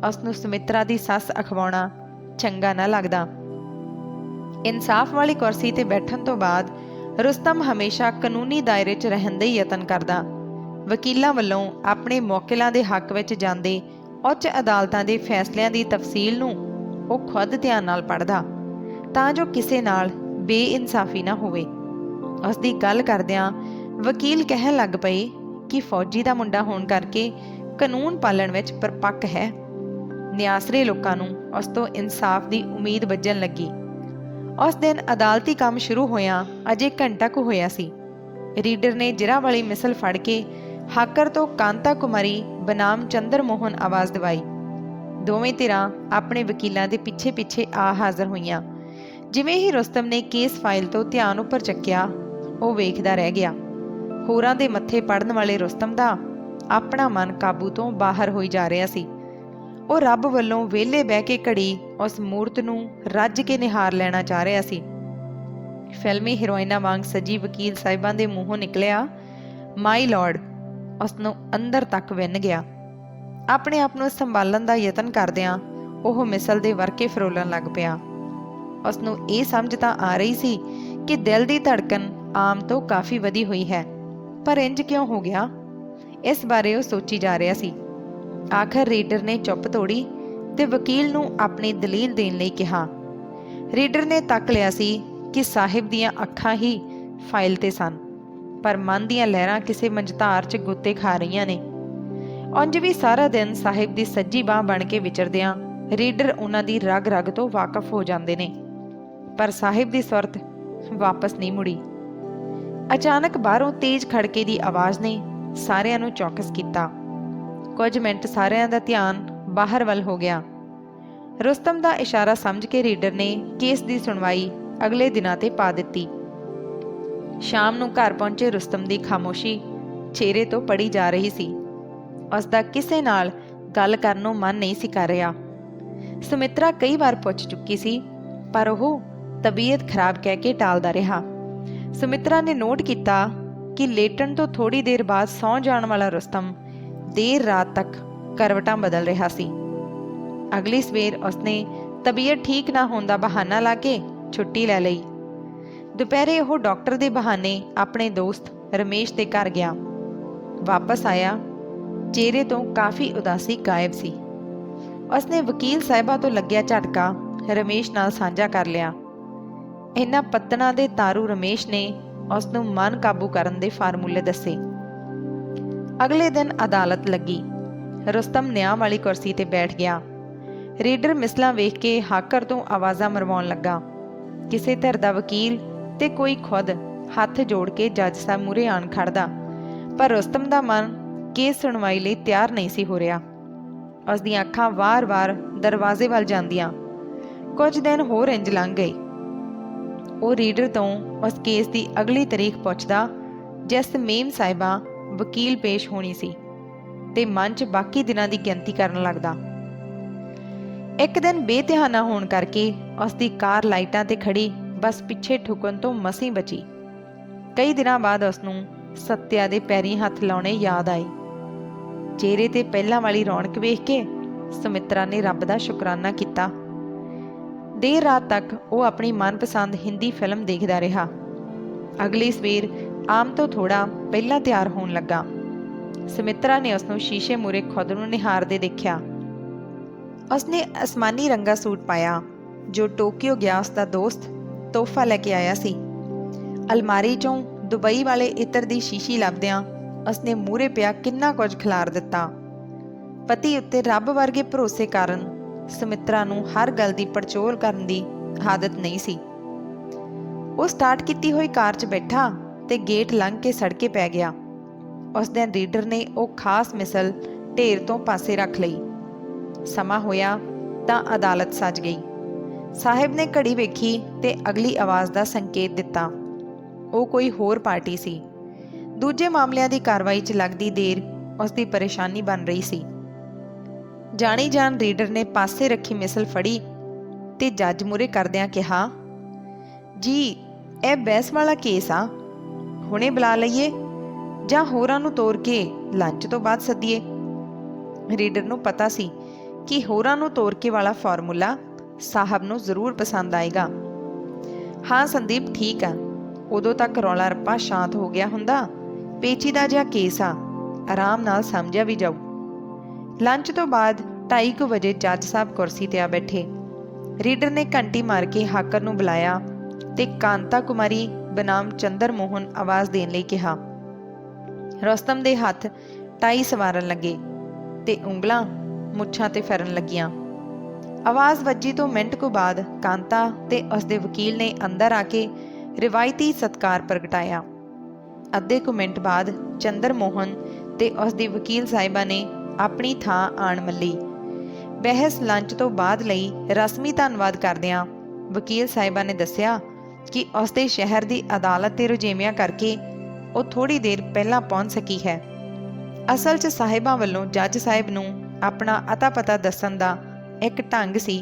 ਉਸਨੂੰ ਸੁਮਿਤਰਾ ਦੀ ਸੱਸ ਅਖਵਾਉਣਾ ਚੰਗਾ ਨਾ ਲੱਗਦਾ। ਇਨਸਾਫ ਵਾਲੀ ਕੁਰਸੀ ਤੇ ਬੈਠਣ ਤੋਂ ਬਾਅਦ ਰੁਸਤਮ ਹਮੇਸ਼ਾ ਕਾਨੂੰਨੀ ਦਾਇਰੇ 'ਚ ਰਹਿਣ ਦਾ ਯਤਨ ਕਰਦਾ। ਵਕੀਲਾਂ ਵੱਲੋਂ ਆਪਣੇ ਮੌਕਿਲਾਂ ਦੇ ਹੱਕ ਵਿੱਚ ਜਾਂਦੇ ਉੱਚ ਅਦਾਲਤਾਂ ਦੇ ਫੈਸਲਿਆਂ ਦੀ ਤਫਸੀਲ ਨੂੰ ਉਹ ਖੁਦ ਧਿਆਨ ਨਾਲ ਪੜ੍ਹਦਾ ਤਾਂ ਜੋ ਕਿਸੇ ਨਾਲ ਬੇਇਨਸਾਫੀ ਨਾ ਹੋਵੇ। ਉਸਦੀ ਗੱਲ ਕਰਦਿਆਂ ਵਕੀਲ ਕਹਿਣ ਲੱਗ ਪਏ ਕਿ ਫੌਜੀ ਦਾ ਮੁੰਡਾ ਹੋਣ ਕਰਕੇ ਕਾਨੂੰਨ ਪਾਲਣ ਵਿੱਚ ਪਰਪੱਕ ਹੈ। ਨਿਆਸਰੇ ਲੋਕਾਂ ਨੂੰ ਉਸ ਤੋਂ ਇਨਸਾਫ ਦੀ ਉਮੀਦ ਵੱਜਣ ਲੱਗੀ। ਉਸ ਦਿਨ ਅਦਾਲਤੀ ਕੰਮ ਸ਼ੁਰੂ ਹੋਇਆ ਅਜੇ ਘੰਟਾ ਕੁ ਹੋਇਆ ਸੀ। ਰੀਡਰ ਨੇ ਜਿਰਾ ਵਾਲੀ ਮਿਸਲ ਫੜ ਕੇ ਹਾਕਰ ਤੋਂ ਕਾਂਤਾ ਕੁਮਾਰੀ ਬਨਾਮ ਚੰਦਰ ਮੋਹਨ ਆਵਾਜ਼ ਦਿਵਾਈ। ਦੋਵੇਂ ਧਿਰਾਂ ਆਪਣੇ ਵਕੀਲਾਂ ਦੇ ਪਿੱਛੇ ਪਿੱਛੇ ਆ ਹਾਜ਼ਰ ਹੋਈਆਂ। ਜਿਵੇਂ ਹੀ ਰੁਸਤਮ ਨੇ ਕੇਸ ਫਾਈਲ ਤੋਂ ਧਿਆਨ ਉੱਪਰ ਚੱਕਿਆ, ਉਹ ਵੇਖਦਾ ਰਹਿ ਗਿਆ। ਹੋਰਾਂ ਦੇ ਮੱਥੇ ਪੜਨ ਵਾਲੇ ਰੁਸਤਮ ਦਾ ਆਪਣਾ ਮਨ ਕਾਬੂ ਤੋਂ ਬਾਹਰ ਹੋਈ ਜਾ ਰਿਹਾ ਸੀ। ਉਹ ਰੱਬ ਵੱਲੋਂ ਵਿਹਲੇ ਬਹਿ ਕੇ ਘੜੀ ਉਸ ਮੂਰਤ ਨੂੰ ਰੱਜ ਕੇ ਨਿਹਾਰ ਲੈਣਾ ਚਾਹ ਰਿਹਾ ਸੀ। ਫਿਲਮੀ ਹੀਰੋਇਨਾਂ ਵਾਂਗ ਸਜੀ ਵਕੀਲ ਸਾਹਿਬਾਂ ਦੇ ਮੂੰਹੋਂ ਨਿਕਲਿਆ ਮਾਈ ਲਾਰਡ ਉਸ ਨੂੰ ਅੰਦਰ ਤੱਕ ਵਿੰਨ ਗਿਆ। ਆਪਣੇ ਆਪ ਨੂੰ ਸੰਭਾਲਣ ਦਾ ਯਤਨ ਕਰਦਿਆਂ ਉਹ ਮਿਸਲ ਦੇ ਵਰਕੇ ਫਰੋਲਣ ਲੱਗ ਪਿਆ। ਉਸ ਨੂੰ ਇਹ ਸਮਝ ਤਾਂ ਆ ਰਹੀ ਸੀ ਕਿ ਦਿਲ ਦੀ ਧੜਕਨ ਆਮ ਤੋਂ ਕਾਫੀ ਵਧੀ ਹੋਈ ਹੈ, ਪਰ ਇੰਜ ਕਿਉਂ ਹੋ ਗਿਆ? इस बारे वो सोची जा रहा सी। आखिर रीडर ने चुप तोड़ी ते वकील नूं अपनी दलील देण लई कहा। रीडर ने तक लिया सी कि साहिब दियां अखां ही फाइल ते सन, पर मन दियां लहरां किसी मंझधार च गुत्ते खा रहीआं ने। उंज भी सारा दिन साहिब दी सज्जी बांह बन के विचरदियां रीडर उन्हां दी रग रग तो वाकफ हो जांदे ने, पर साहिब दी सुरत वापस नहीं मुड़ी। अचानक बाहरों तेज खड़के दी आवाज़ ने सारिਆਂ ਨੂੰ चौकस किया। कुछ मिनट सारिਆਂ ਦਾ ध्यान बाहर ਵੱਲ हो गया। रुस्तम ਦਾ इशारा समझ के रीडर ने केस ਦੀ सुनवाई अगले दिनां ते पा ਦਿੱਤੀ। शाम ਨੂੰ घर पहुंचे रुस्तम ਦੀ खामोशी चेहरे तो पढ़ी जा रही सी। उसका किसी नाल गल करन ਨੂੰ मन नहीं सी कर रहा। सुमित्रा कई बार पुछ चुकी सी, पर वो तबीयत खराब कह के टालदा रहा। सुमित्रा ने नोट किया कि लेटन तो थोड़ी देर बाद सौ जाने वाला रुस्तम देर रात तक करवटां बदल रहा सी। अगली सवेर उसने तबीयत ठीक ना होने का बहाना ला के छुट्टी ले लई। दोपहरे वो डॉक्टर के बहाने अपने दोस्त रमेश के घर गया। वापस आया, चेहरे तो काफ़ी उदासी गायब सी। उसने वकील साहिबा तो लग्या झटका रमेश नाल साझा कर लिया। इन्हां पत्तना दे तारू रमेश ने उसनूं मन काबू करन दे फार्मूले दसे। अगले दिन अदालत लगी। रुस्तम न्याय वाली कुर्सी ते बैठ गया। रीडर मिसलां वेख के हाकर तो आवाज़ां मरवाउण लगा। किसी धिर दा वकील ते कोई खुद हथ जोड़ के जज साहब मूहरे आण खड़दा, पर रुस्तम दा मन केस सुनवाई लई तैयार नहीं सी हो रहा। उसदियां अखां वार-वार दरवाजे वल जांदियां। कुछ दिन होर इंज लंघ गए। वो रीडर तो उस केस की अगली तारीख पुछदा जिस मेम साहिबा वकील पेश होनी सी, ते मन च बाकी दिनां दी गिनती करन लगदा। एक दिन बेध्याना होण करके उसकी कार लाइटां ते खड़ी बस पिछे ठुकन तो मसी बची। कई दिनां बाद उसनूं सत्या दे पैरीं हथ लाउणे याद आए। चेहरे ते पहलां वाली रौनक वेख के सुमित्रा ने रब दा शुकराना किया। देर रात तक वो अपनी मनपसंद हिंदी फिल्म देखता रहा। अगली सवेर आम तो थोड़ा पहला तैयार होने लगा। सुमित्रा ने उसनों शीशे मूरे खुद नूं निहारदे देखा। उसने आसमानी रंगा सूट पाया जो टोक्यो गया उसका दोस्त तोहफा लेके आया सी। अलमारी चों दुबई वाले इत्र दी शीशी लभदियां उसने मूहरे पिया किन्ना कुछ खिलार दिता। पति उत्ते रब वर्गे भरोसे कारण सुमित्रा नूं हर गल दी पड़चोल करन दी आदत नहीं सी। वो स्टार्ट की हुई कार च बैठा ते गेट लंघ के सड़के पै गया। उस दिन रीडर ने वो खास मिसल ढेर तो पासे रख लई। समा होया तां अदालत सज गई। साहिब ने घड़ी वेखी ते अगली आवाज़ का संकेत दिता। वो कोई होर पार्टी सी। दूजे मामलिਆਂ ਦੀ कार्रवाई च लगदी देर उसकी परेशानी बन रही सी। जानी जान रीडर ने पासे रखी मिसल फड़ी ते जज मूहरे करदियां कहा, जी यह बहस वाला केस आ, हुणे बुला लईए जां होरां नूं तोर के लंच तो बाद सद्दीए। रीडर नूं पता सी कि होरां नूं तोर के वाला फार्मूला साहब नूं जरूर पसंद आएगा। हाँ संदीप ठीक आ, उदों तक रौला रप्पा शांत हो गया हुंदा। पेचीदा जिहा केस आ, आराम नाल समझिया भी जाऊ। लंच तो बाद 2:30 बजे जज साहब कुर्सी ते आ बैठे। रीडर ने घंटी मार के हाकर नूं बुलाया ते कांता कुमारी बनाम चंद्र मोहन आवाज़ देण लई कहा। रुस्तम दे हथ टाई सवारन लगे ते उंगलां मुच्छां ते फिरन लगियां। आवाज़ वजी तो मिनट को बाद कांता ते उसदे वकील ने अंदर आके रिवायती सत्कार प्रगटाया। अद्धे को मिनट बाद चंद्र मोहन ते उसदी वकील साहिबा ने अपनी थां आण मल्ली। बहस लंच तो बाद लई रस्मी धन्नवाद करदियां वकील साहिबा ने दस्सिया कि उसदे शहर की अदालत ते रुझेवियां करके वो थोड़ी देर पहला पहुंच सकी है। असल च साहिबा वल्लों जज साहिब नूं अपना अता पता दस्सण दा एक ढंग सी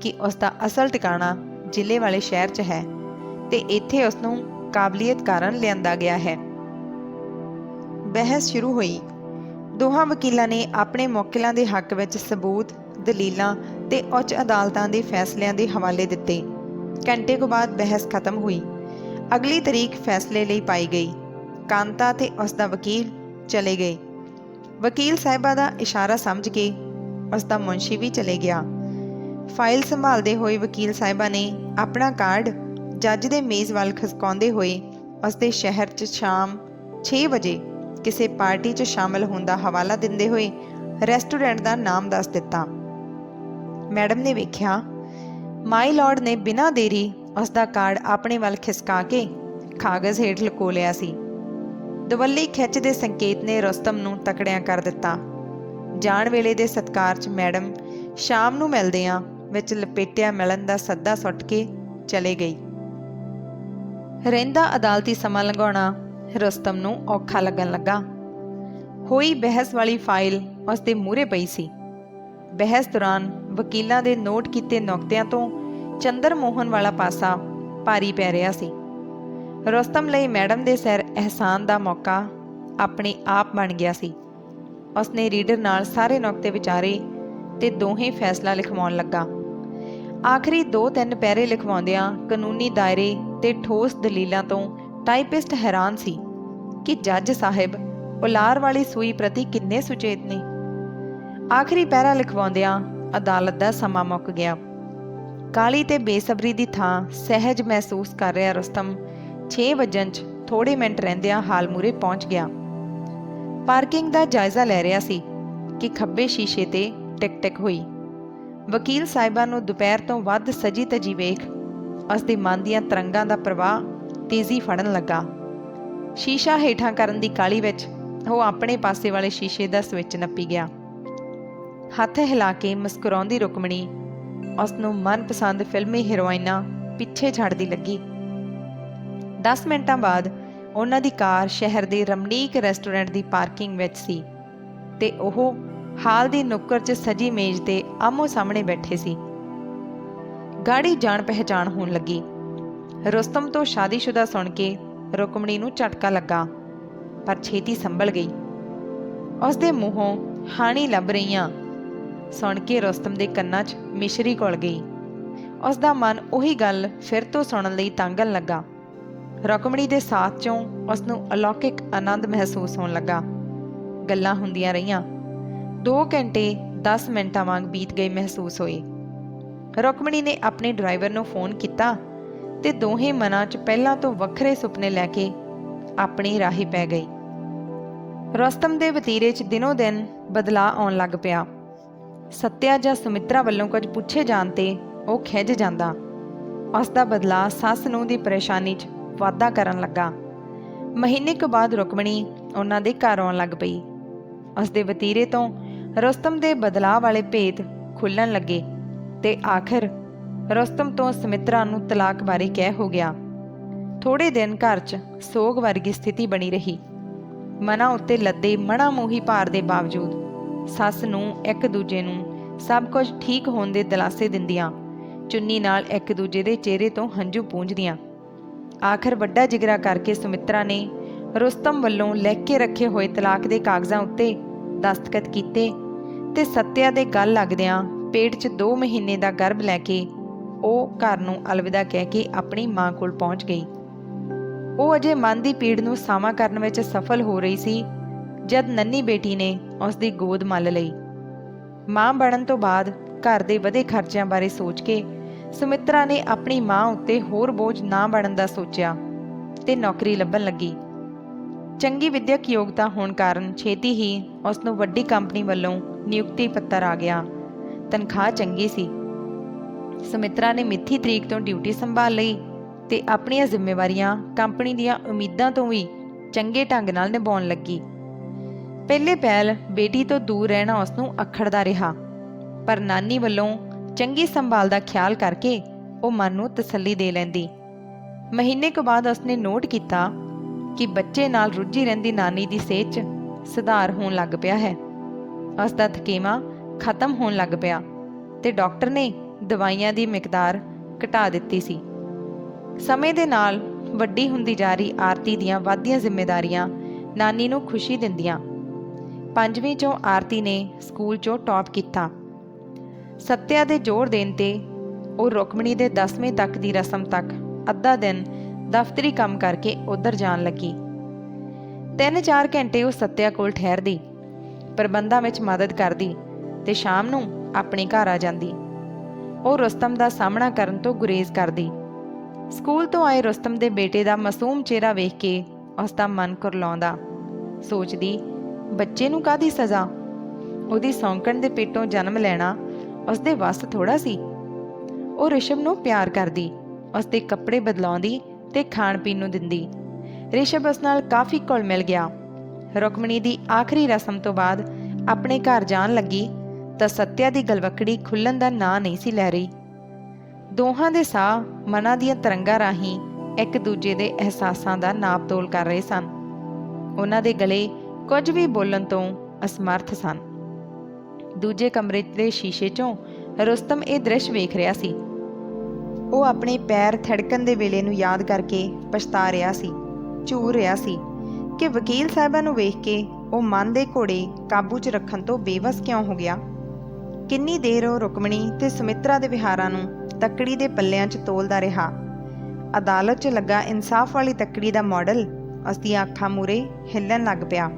कि उसका असल ठिकाना जिले वाले शहर च है ते इत्थे उसनूं काबलियत कारण लिआंदा गया है। बहस शुरू हुई। दोहां वकीलों ने अपने मुवक्किलां दे हक विच सबूत, दलीलां ते उच्च अदालतां दे फैसलिਆਂ दे हवाले दिते। घंटे को बाद बहस खत्म हुई। अगली तारीख फैसले लई पाई गई। कांता ते उसदा वकील चले गए। ਵਕੀਲ ਸਾਹਿਬਾ ਦਾ ਇਸ਼ਾਰਾ ਸਮਝ ਕੇ ਉਸ ਦਾ ਮੁਨਸ਼ੀ ਵੀ ਚਲੇ ਗਿਆ। ਫਾਈਲ ਸੰਭਾਲਦੇ ਹੋਏ ਵਕੀਲ ਸਾਹਿਬਾ ਨੇ ਆਪਣਾ ਕਾਰਡ ਜੱਜ ਦੇ ਮੇਜ਼ ਵੱਲ ਖਸਕਾਉਂਦੇ ਹੋਏ ਉਸ ਦੇ ਸ਼ਹਿਰ 'ਚ ਸ਼ਾਮ 6 ਵਜੇ ਕਿਸੇ ਪਾਰਟੀ 'ਚ ਸ਼ਾਮਲ ਹੋਣ ਦਾ ਹਵਾਲਾ ਦਿੰਦੇ ਹੋਏ ਰੈਸਟੋਰੈਂਟ ਦਾ ਨਾਮ ਦੱਸ ਦਿੱਤਾ। ਮੈਡਮ ਨੇ ਵੇਖਿਆ ਮਾਈ ਲਾਰਡ ਨੇ ਬਿਨਾਂ ਦੇਰੀ ਉਸ ਦਾ ਕਾਰਡ ਆਪਣੇ ਵੱਲ ਖਿਸਕਾ ਕੇ ਕਾਗਜ਼ ਹੇਠ ਲੁਕੋ ਲਿਆ ਸੀ। ਦਵੱਲੀ ਖਿੱਚ ਦੇ ਸੰਕੇਤ ਨੇ ਰੁਸਤਮ ਨੂੰ ਤਕੜਿਆਂ ਕਰ ਦਿੱਤਾ। ਜਾਣ ਵੇਲੇ ਦੇ ਸਤਿਕਾਰ 'ਚ ਮੈਡਮ ਸ਼ਾਮ ਨੂੰ ਮਿਲਦੇ ਆਂ ਵਿੱਚ ਲਪੇਟਿਆ ਮਿਲਣ ਦਾ ਸੱਦਾ ਸੁੱਟ ਕੇ ਚਲੇ ਗਈ। ਰਹਿੰਦਾ ਅਦਾਲਤੀ ਸਮਾਂ ਲੰਘਾਉਣਾ ਰੁਸਤਮ ਨੂੰ ਔਖਾ ਲੱਗਣ ਲੱਗਾ। ਹੋਈ ਬਹਿਸ ਵਾਲੀ ਫਾਈਲ ਉਸ ਦੇ ਮੂਹਰੇ ਪਈ ਸੀ। ਬਹਿਸ ਦੌਰਾਨ ਵਕੀਲਾਂ ਦੇ ਨੋਟ ਕੀਤੇ ਨੁਕਤਿਆਂ ਤੋਂ ਚੰਦਰ ਮੋਹਨ ਵਾਲਾ ਪਾਸਾ ਭਾਰੀ ਪੈ ਰਿਹਾ ਸੀ। ਰੁਸਤਮ ਲਈ ਮੈਡਮ ਦੇ ਸਿਰ ਅਹਿਸਾਨ ਦਾ ਮੌਕਾ ਆਪਣੇ ਆਪ ਬਣ ਗਿਆ ਸੀ। ਉਸਨੇ ਰੀਡਰ ਨਾਲ ਸਾਰੇ ਨੁਕਤੇ ਵਿਚਾਰੇ ਤੇ ਦੋਹੇ ਫੈਸਲਾ ਲਿਖਵਾਉਣ ਲੱਗਾ। ਆਖਰੀ 2-3 ਪੈਰੇ ਲਿਖਵਾਉਂਦਿਆਂ ਕਾਨੂੰਨੀ ਦਾਇਰੇ ਤੇ ਠੋਸ ਦਲੀਲਾਂ ਤੋਂ ਟਾਈਪਿਸਟ ਹੈਰਾਨ ਸੀ ਕਿ ਜੱਜ ਸਾਹਿਬ ਉਲਾਰ ਵਾਲੀ ਸੂਈ ਪ੍ਰਤੀ ਕਿੰਨੇ ਸੁਚੇਤ ਨੇ। ਆਖਰੀ ਪੈਰਾ ਲਿਖਵਾਉਂਦਿਆਂ ਅਦਾਲਤ ਦਾ ਸਮਾਂ ਮੁੱਕ ਗਿਆ। ਕਾਹਲੀ ਤੇ ਬੇਸਬਰੀ ਦੀ ਥਾਂ ਸਹਿਜ ਮਹਿਸੂਸ ਕਰ ਰਿਹਾ ਰੁਸਤਮ 6 ਵਜਣ 'ਚ ਥੋੜੇ ਮਿੰਟ ਰਹਿੰਦਿਆਂ ਹਾਲ ਮੂਰੇ ਪਹੁੰਚ ਗਿਆ। ਪਾਰਕਿੰਗ ਦਾ ਜਾਇਜ਼ਾ ਲੈ ਰਿਹਾ ਸੀ ਕਿ ਖੱਬੇ ਸ਼ੀਸ਼ੇ ਤੇ ਟਿਕ ਟਿਕ ਹੋਈ। ਵਕੀਲ ਸਾਹਿਬਾਂ ਨੂੰ ਦੁਪਹਿਰ ਤੋਂ ਵੱਧ ਸਜੀ ਤਜੀ ਵੇਖ ਉਸ ਦੇ ਮਨ ਦੀਆਂ ਤਰੰਗਾਂ ਦਾ ਪ੍ਰਵਾਹ ਤੇਜ਼ੀ ਫੜਨ ਲੱਗਾ। ਸ਼ੀਸ਼ਾ ਹੇਠਾਂ ਕਰਨ ਦੀ ਕਾਹਲੀ ਵਿੱਚ ਉਹ ਆਪਣੇ ਪਾਸੇ ਵਾਲੇ ਸ਼ੀਸ਼ੇ ਦਾ ਸਵਿੱਚ ਨੱਪੀ ਗਿਆ। ਹੱਥ ਹਿਲਾ ਕੇ ਮੁਸਕਰਾਉਂਦੀ ਰੁਕਮਣੀ ਉਸ ਨੂੰ ਮਨਪਸੰਦ ਫਿਲਮੀ ਹੀਰੋਇਨਾਂ ਪਿੱਛੇ ਛੱਡਦੀ ਲੱਗੀ। 10 ਮਿੰਟਾਂ ਬਾਅਦ ਉਹਨਾਂ ਦੀ ਕਾਰ ਸ਼ਹਿਰ ਦੇ ਰਮਣੀਕ ਰੈਸਟੋਰੈਂਟ ਦੀ ਪਾਰਕਿੰਗ ਵਿੱਚ ਸੀ ਤੇ ਉਹ ਹਾਲ ਦੀ ਨੁੱਕਰ 'ਚ ਸਜੀ ਮੇਜ਼ ਤੇ ਆਮੋ ਸਾਹਮਣੇ ਬੈਠੇ ਸੀ। ਗਾੜੀ ਜਾਣ ਪਹਿਚਾਣ ਹੋਣ ਲੱਗੀ। ਰੁਸਤਮ ਤੋਂ ਸ਼ਾਦੀशुदा ਸੁਣ ਕੇ ਰੁਕਮਣੀ ਨੂੰ ਝਟਕਾ ਲੱਗਾ, ਪਰ ਛੇਤੀ ਸੰਭਲ ਗਈ। ਉਸ ਦੇ ਮੂੰਹੋਂ ਹਾਣੀ ਲੱਭ ਰਹੀਆਂ ਸੁਣ ਕੇ ਰੁਸਤਮ ਦੇ ਕੰਨਾਂ 'ਚ ਮਿਸ਼ਰੀ ਘੁਲ ਗਈ। ਉਸ ਦਾ ਮਨ ਉਹੀ ਗੱਲ ਫਿਰ ਤੋਂ ਸੁਣਨ ਲਈ ਤਾਂਗਣ ਲੱਗਾ। ਰੁਕਮਣੀ ਦੇ ਸਾਥ 'ਚੋਂ ਉਸ ਨੂੰ ਅਲੌਕਿਕ ਆਨੰਦ ਮਹਿਸੂਸ ਹੋਣ ਲੱਗਾ। ਗੱਲਾਂ ਹੁੰਦੀਆਂ ਰਹੀਆਂ। 2 ਘੰਟੇ 10 ਮਿੰਟਾਂ ਵਾਂਗ ਬੀਤ ਗਏ ਮਹਿਸੂਸ ਹੋਏ। ਰੁਕਮਣੀ ਨੇ ਆਪਣੇ ਡਰਾਈਵਰ ਨੂੰ ਫੋਨ ਕੀਤਾ ਤੇ ਦੋਹੇ ਮਨਾਂ 'ਚ ਪਹਿਲਾਂ ਤੋਂ ਵੱਖਰੇ ਸੁਪਨੇ ਲੈ ਕੇ ਆਪਣੀ ਰਾਹੀ ਪੈ ਗਈ। ਰੁਸਤਮ ਦੇ ਵਤੀਰੇ 'ਚ ਦਿਨੋਂ ਦਿਨ ਬਦਲਾਅ ਆਉਣ ਲੱਗ ਪਿਆ। ਸੱਤਿਆ ਜਾਂ ਸੁਮਿਤਰਾ ਵੱਲੋਂ ਕੁਝ ਪੁੱਛੇ ਜਾਣ ਤੇ ਉਹ ਖਿਝ ਜਾਂਦਾ। ਉਸ ਦਾ ਬਦਲਾਅ ਸੱਸ ਨੂੰ ਦੀ ਪਰੇਸ਼ਾਨੀ 'ਚ ਵਾਧਾ ਕਰਨ ਲੱਗਾ। ਮਹੀਨੇ ਕੁ ਬਾਅਦ ਰੁਕਮਣੀ ਉਹਨਾਂ ਦੇ ਘਰ ਆਉਣ ਲੱਗ ਪਈ। ਉਸ ਦੇ ਵਤੀਰੇ ਤੋਂ ਰੁਸਤਮ ਦੇ ਬਦਲਾਅ ਵਾਲੇ ਭੇਦ ਖੁੱਲ੍ਹਣ ਲੱਗੇ ਤੇ ਆਖਿਰ ਰੁਸਤਮ ਤੋਂ ਸੁਮਿਤਰਾ ਨੂੰ ਤਲਾਕ ਬਾਰੇ ਕਹਿ ਹੋ ਗਿਆ। ਥੋੜੇ ਦਿਨ ਘਰ 'ਚ ਸੋਗ ਵਰਗੀ ਸਥਿਤੀ ਬਣੀ ਰਹੀ। ਮਨਾਂ ਉੱਤੇ ਲੱਦੇ ਮਣਾ ਮੋਹੀ ਭਾਰ ਦੇ ਬਾਵਜੂਦ ਸੱਸ ਨੂੰ ਇੱਕ ਦੂਜੇ ਨੂੰ ਸਭ ਕੁਝ ਠੀਕ ਹੋਣ ਦੇ ਦਿਲਾਸੇ ਦਿੰਦੀਆਂ, ਚੁੰਨੀ ਨਾਲ ਇੱਕ ਦੂਜੇ ਦੇ ਚਿਹਰੇ ਤੋਂ ਹੰਝੂ ਪੂੰਝਦੀਆਂ। ਆਖਿਰ ਵੱਡਾ ਜਿਗਰਾ ਕਰਕੇ ਸੁਮਿਤਰਾ ਨੇ ਰੁਸਤਮ ਵੱਲੋਂ ਲਿਖ ਕੇ ਰੱਖੇ ਹੋਏ ਤਲਾਕ ਦੇ ਕਾਗਜ਼ਾਂ ਉੱਤੇ ਦਸਤਖਤ ਕੀਤੇ ਤੇ ਸੱਤਿਆ ਦੇ ਗੱਲ ਲੱਗਦਿਆਂ ਪੇਟ 'ਚ 2 ਮਹੀਨੇ ਦਾ ਗਰਭ ਲੈ ਕੇ ਉਹ ਘਰ ਨੂੰ ਅਲਵਿਦਾ ਕਹਿ ਕੇ ਆਪਣੀ ਮਾਂ ਕੋਲ ਪਹੁੰਚ ਗਈ। ਉਹ ਅਜੇ ਮਨ ਦੀ ਪੀੜ ਨੂੰ ਸਾਵਾਂ ਕਰਨ ਵਿੱਚ ਸਫਲ ਹੋ ਰਹੀ ਸੀ ਜਦ ਨੰਨੀ ਬੇਟੀ ਨੇ ਉਸ ਦੀ ਗੋਦ ਮੱਲ ਲਈ। ਮਾਂ ਬਣਨ ਤੋਂ ਬਾਅਦ ਘਰ ਦੇ ਵਧੇ ਖਰਚਿਆਂ ਬਾਰੇ ਸੋਚ ਕੇ ਸੁਮਿਤਰਾ ਨੇ ਆਪਣੀ ਮਾਂ ਉੱਤੇ ਹੋਰ ਬੋਝ ਨਾ ਬਣਨ ਦਾ ਸੋਚਿਆ ਤੇ ਨੌਕਰੀ ਲੱਭਣ ਲੱਗੀ। ਚੰਗੀ ਵਿਦਿਅਕ ਯੋਗਤਾ ਹੋਣ ਕਾਰਨ ਛੇਤੀ ਹੀ ਉਸ ਨੂੰ ਵੱਡੀ ਕੰਪਨੀ ਵੱਲੋਂ ਨਿਯੁਕਤੀ ਪੱਤਰ ਆ ਗਿਆ। ਤਨਖਾਹ ਚੰਗੀ ਸੀ। ਸੁਮਿਤਰਾ ਨੇ ਮਿੱਥੀ ਤਰੀਕ ਤੋਂ ਡਿਊਟੀ ਸੰਭਾਲ ਲਈ ਤੇ ਆਪਣੀਆਂ ਜ਼ਿੰਮੇਵਾਰੀਆਂ ਕੰਪਨੀ ਦੀਆਂ ਉਮੀਦਾਂ ਤੋਂ ਵੀ ਚੰਗੇ ਢੰਗ ਨਾਲ ਨਿਭਾਉਣ ਲੱਗੀ। ਪਹਿਲੇ ਪਹਿਲ ਬੇਟੀ ਤੋਂ ਦੂਰ ਰਹਿਣਾ ਉਸ ਨੂੰ ਅਖੜਦਾ ਰਿਹਾ, ਪਰ ਨਾਨੀ ਵੱਲੋਂ ਚੰਗੀ ਸੰਭਾਲ ਦਾ ਖਿਆਲ ਕਰਕੇ ਉਹ ਮਨ ਨੂੰ ਤਸੱਲੀ ਦੇ ਲੈਂਦੀ। ਮਹੀਨੇ ਕੁ ਬਾਅਦ ਉਸਨੇ ਨੋਟ ਕੀਤਾ ਕਿ ਬੱਚੇ ਨਾਲ ਰੁੱਝੀ ਰਹਿੰਦੀ ਨਾਨੀ ਦੀ ਸਿਹਤ 'ਚ ਸੁਧਾਰ ਹੋਣ ਲੱਗ ਪਿਆ ਹੈ। ਉਸ ਦਾ ਥਕੇਵਾਂ ਖਤਮ ਹੋਣ ਲੱਗ ਪਿਆ ਤੇ ਡਾਕਟਰ ਨੇ ਦਵਾਈਆਂ ਦੀ ਮਿਕਦਾਰ ਘਟਾ ਦਿੱਤੀ ਸੀ। ਸਮੇਂ ਦੇ ਨਾਲ ਵੱਡੀ ਹੁੰਦੀ ਜਾ ਰਹੀ ਆਰਤੀ ਦੀਆਂ ਵੱਧਦੀਆਂ ਜ਼ਿੰਮੇਵਾਰੀਆਂ ਨਾਨੀ ਨੂੰ ਖੁਸ਼ੀ ਦਿੰਦੀਆਂ। 5ਵੀਂ 'ਚੋਂ ਆਰਤੀ ਨੇ ਸਕੂਲ 'ਚੋਂ ਟੌਪ ਕੀਤਾ। ਸੱਤਿਆ ਦੇ ਜ਼ੋਰ ਦੇਣ ਤੇ ਉਹ ਰੁਕਮਣੀ ਦੇ 10ਵੀਂ ਤੱਕ ਦੀ ਰਸਮ ਤੱਕ ਅੱਧਾ ਦਿਨ ਦਫ਼ਤਰੀ ਕੰਮ ਕਰਕੇ ਉੱਧਰ ਜਾਣ ਲੱਗੀ। 3-4 ਘੰਟੇ ਉਹ ਸੱਤਿਆ ਕੋਲ ਠਹਿਰਦੀ ਪ੍ਰਬੰਧਾਂ ਵਿੱਚ ਮਦਦ ਕਰਦੀ ਤੇ ਸ਼ਾਮ ਨੂੰ ਆਪਣੇ ਘਰ ਆ ਜਾਂਦੀ। ਉਹ ਰੁਸਤਮ ਦਾ ਸਾਹਮਣਾ ਕਰਨ ਤੋਂ ਗੁਰੇਜ਼ ਕਰਦੀ। ਸਕੂਲ ਤੋਂ ਆਏ ਰੁਸਤਮ ਦੇ ਬੇਟੇ ਦਾ ਮਾਸੂਮ ਚਿਹਰਾ ਵੇਖ ਕੇ ਉਸ ਦਾ ਮਨ ਕੁਰਲਾਉਂਦਾ। ਸੋਚਦੀ, ਬੱਚੇ ਨੂੰ ਕਾਹਦੀ ਸਜ਼ਾ? ਉਹਦੀ ਸੌਂਕਣ ਦੇ ਪੇਟੋਂ ਜਨਮ ਲੈਣਾ ਉਸ ਦੇ ਵੱਸ ਥੋੜਾ ਸੀ। ਉਹ ਰਿਸ਼ਭ ਨੂੰ ਪਿਆਰ ਕਰਦੀ, ਉਸ ਦੇ ਕੱਪੜੇ ਬਦਲਾਉਂਦੀ ਤੇ ਖਾਣ ਪੀਣ ਨੂੰ ਦਿੰਦੀ। ਰਿਸ਼ਭ ਉਸ ਨਾਲ ਕਾਫੀ ਘੁਲ ਮਿਲ ਗਿਆ। ਰੁਕਮਣੀ ਦੀ ਆਖਰੀ ਰਸਮ ਤੋਂ ਬਾਅਦ ਆਪਣੇ ਘਰ ਜਾਣ ਲੱਗੀ ਤਾਂ ਸੱਤਿਆ ਦੀ ਗਲਵੱਕੜੀ ਖੁੱਲ੍ਹਣ ਦਾ ਨਾਂ ਨਹੀਂ ਸੀ ਲੈ ਰਹੀ। ਦੋਹਾਂ ਦੇ ਸਾਹ ਮਨਾਂ ਦੀਆਂ ਤਰੰਗਾਂ ਰਾਹੀਂ ਇੱਕ ਦੂਜੇ ਦੇ ਅਹਿਸਾਸਾਂ ਦਾ ਨਾਪ ਤੋਲ ਕਰ ਰਹੇ ਸਨ। ਉਹਨਾਂ ਦੇ ਗਲੇ ਕੁਝ ਵੀ ਬੋਲਣ ਤੋਂ ਅਸਮਰਥ ਸਨ। ਦੂਜੇ ਕਮਰੇ ਦੇ ਸ਼ੀਸ਼ੇ 'ਚੋਂ ਰੁਸਤਮ ਇਹ ਦ੍ਰਿਸ਼ ਵੇਖ ਰਿਹਾ ਸੀ। ਉਹ ਆਪਣੇ ਪੈਰ ਥੜਕਣ ਦੇ ਵੇਲੇ ਨੂੰ ਯਾਦ ਕਰਕੇ ਪਛਤਾ ਰਿਹਾ ਸੀ, ਝੂਰ ਰਿਹਾ ਸੀ ਕਿ ਵਕੀਲ ਸਾਹਿਬਾਂ ਨੂੰ ਵੇਖ ਕੇ ਉਹ ਮਨ ਦੇ ਘੋੜੇ ਕਾਬੂ 'ਚ ਰੱਖਣ ਤੋਂ ਬੇਵੱਸ ਕਿਉਂ ਹੋ ਗਿਆ। ਕਿੰਨੀ ਦੇਰ ਉਹ ਰੁਕਮਣੀ ਤੇ ਸੁਮਿਤਰਾ ਦੇ ਵਿਹਾਰਾਂ ਨੂੰ ਤੱਕੜੀ ਦੇ ਪੱਲਿਆਂ 'ਚ ਤੋਲਦਾ ਰਿਹਾ। ਅਦਾਲਤ 'ਚ ਲੱਗਾ ਇਨਸਾਫ ਵਾਲੀ ਤੱਕੜੀ ਦਾ ਮਾਡਲ ਉਸ ਦੀਆਂ ਅੱਖਾਂ ਮੂਹਰੇ ਹਿੱਲਣ ਲੱਗ ਪਿਆ।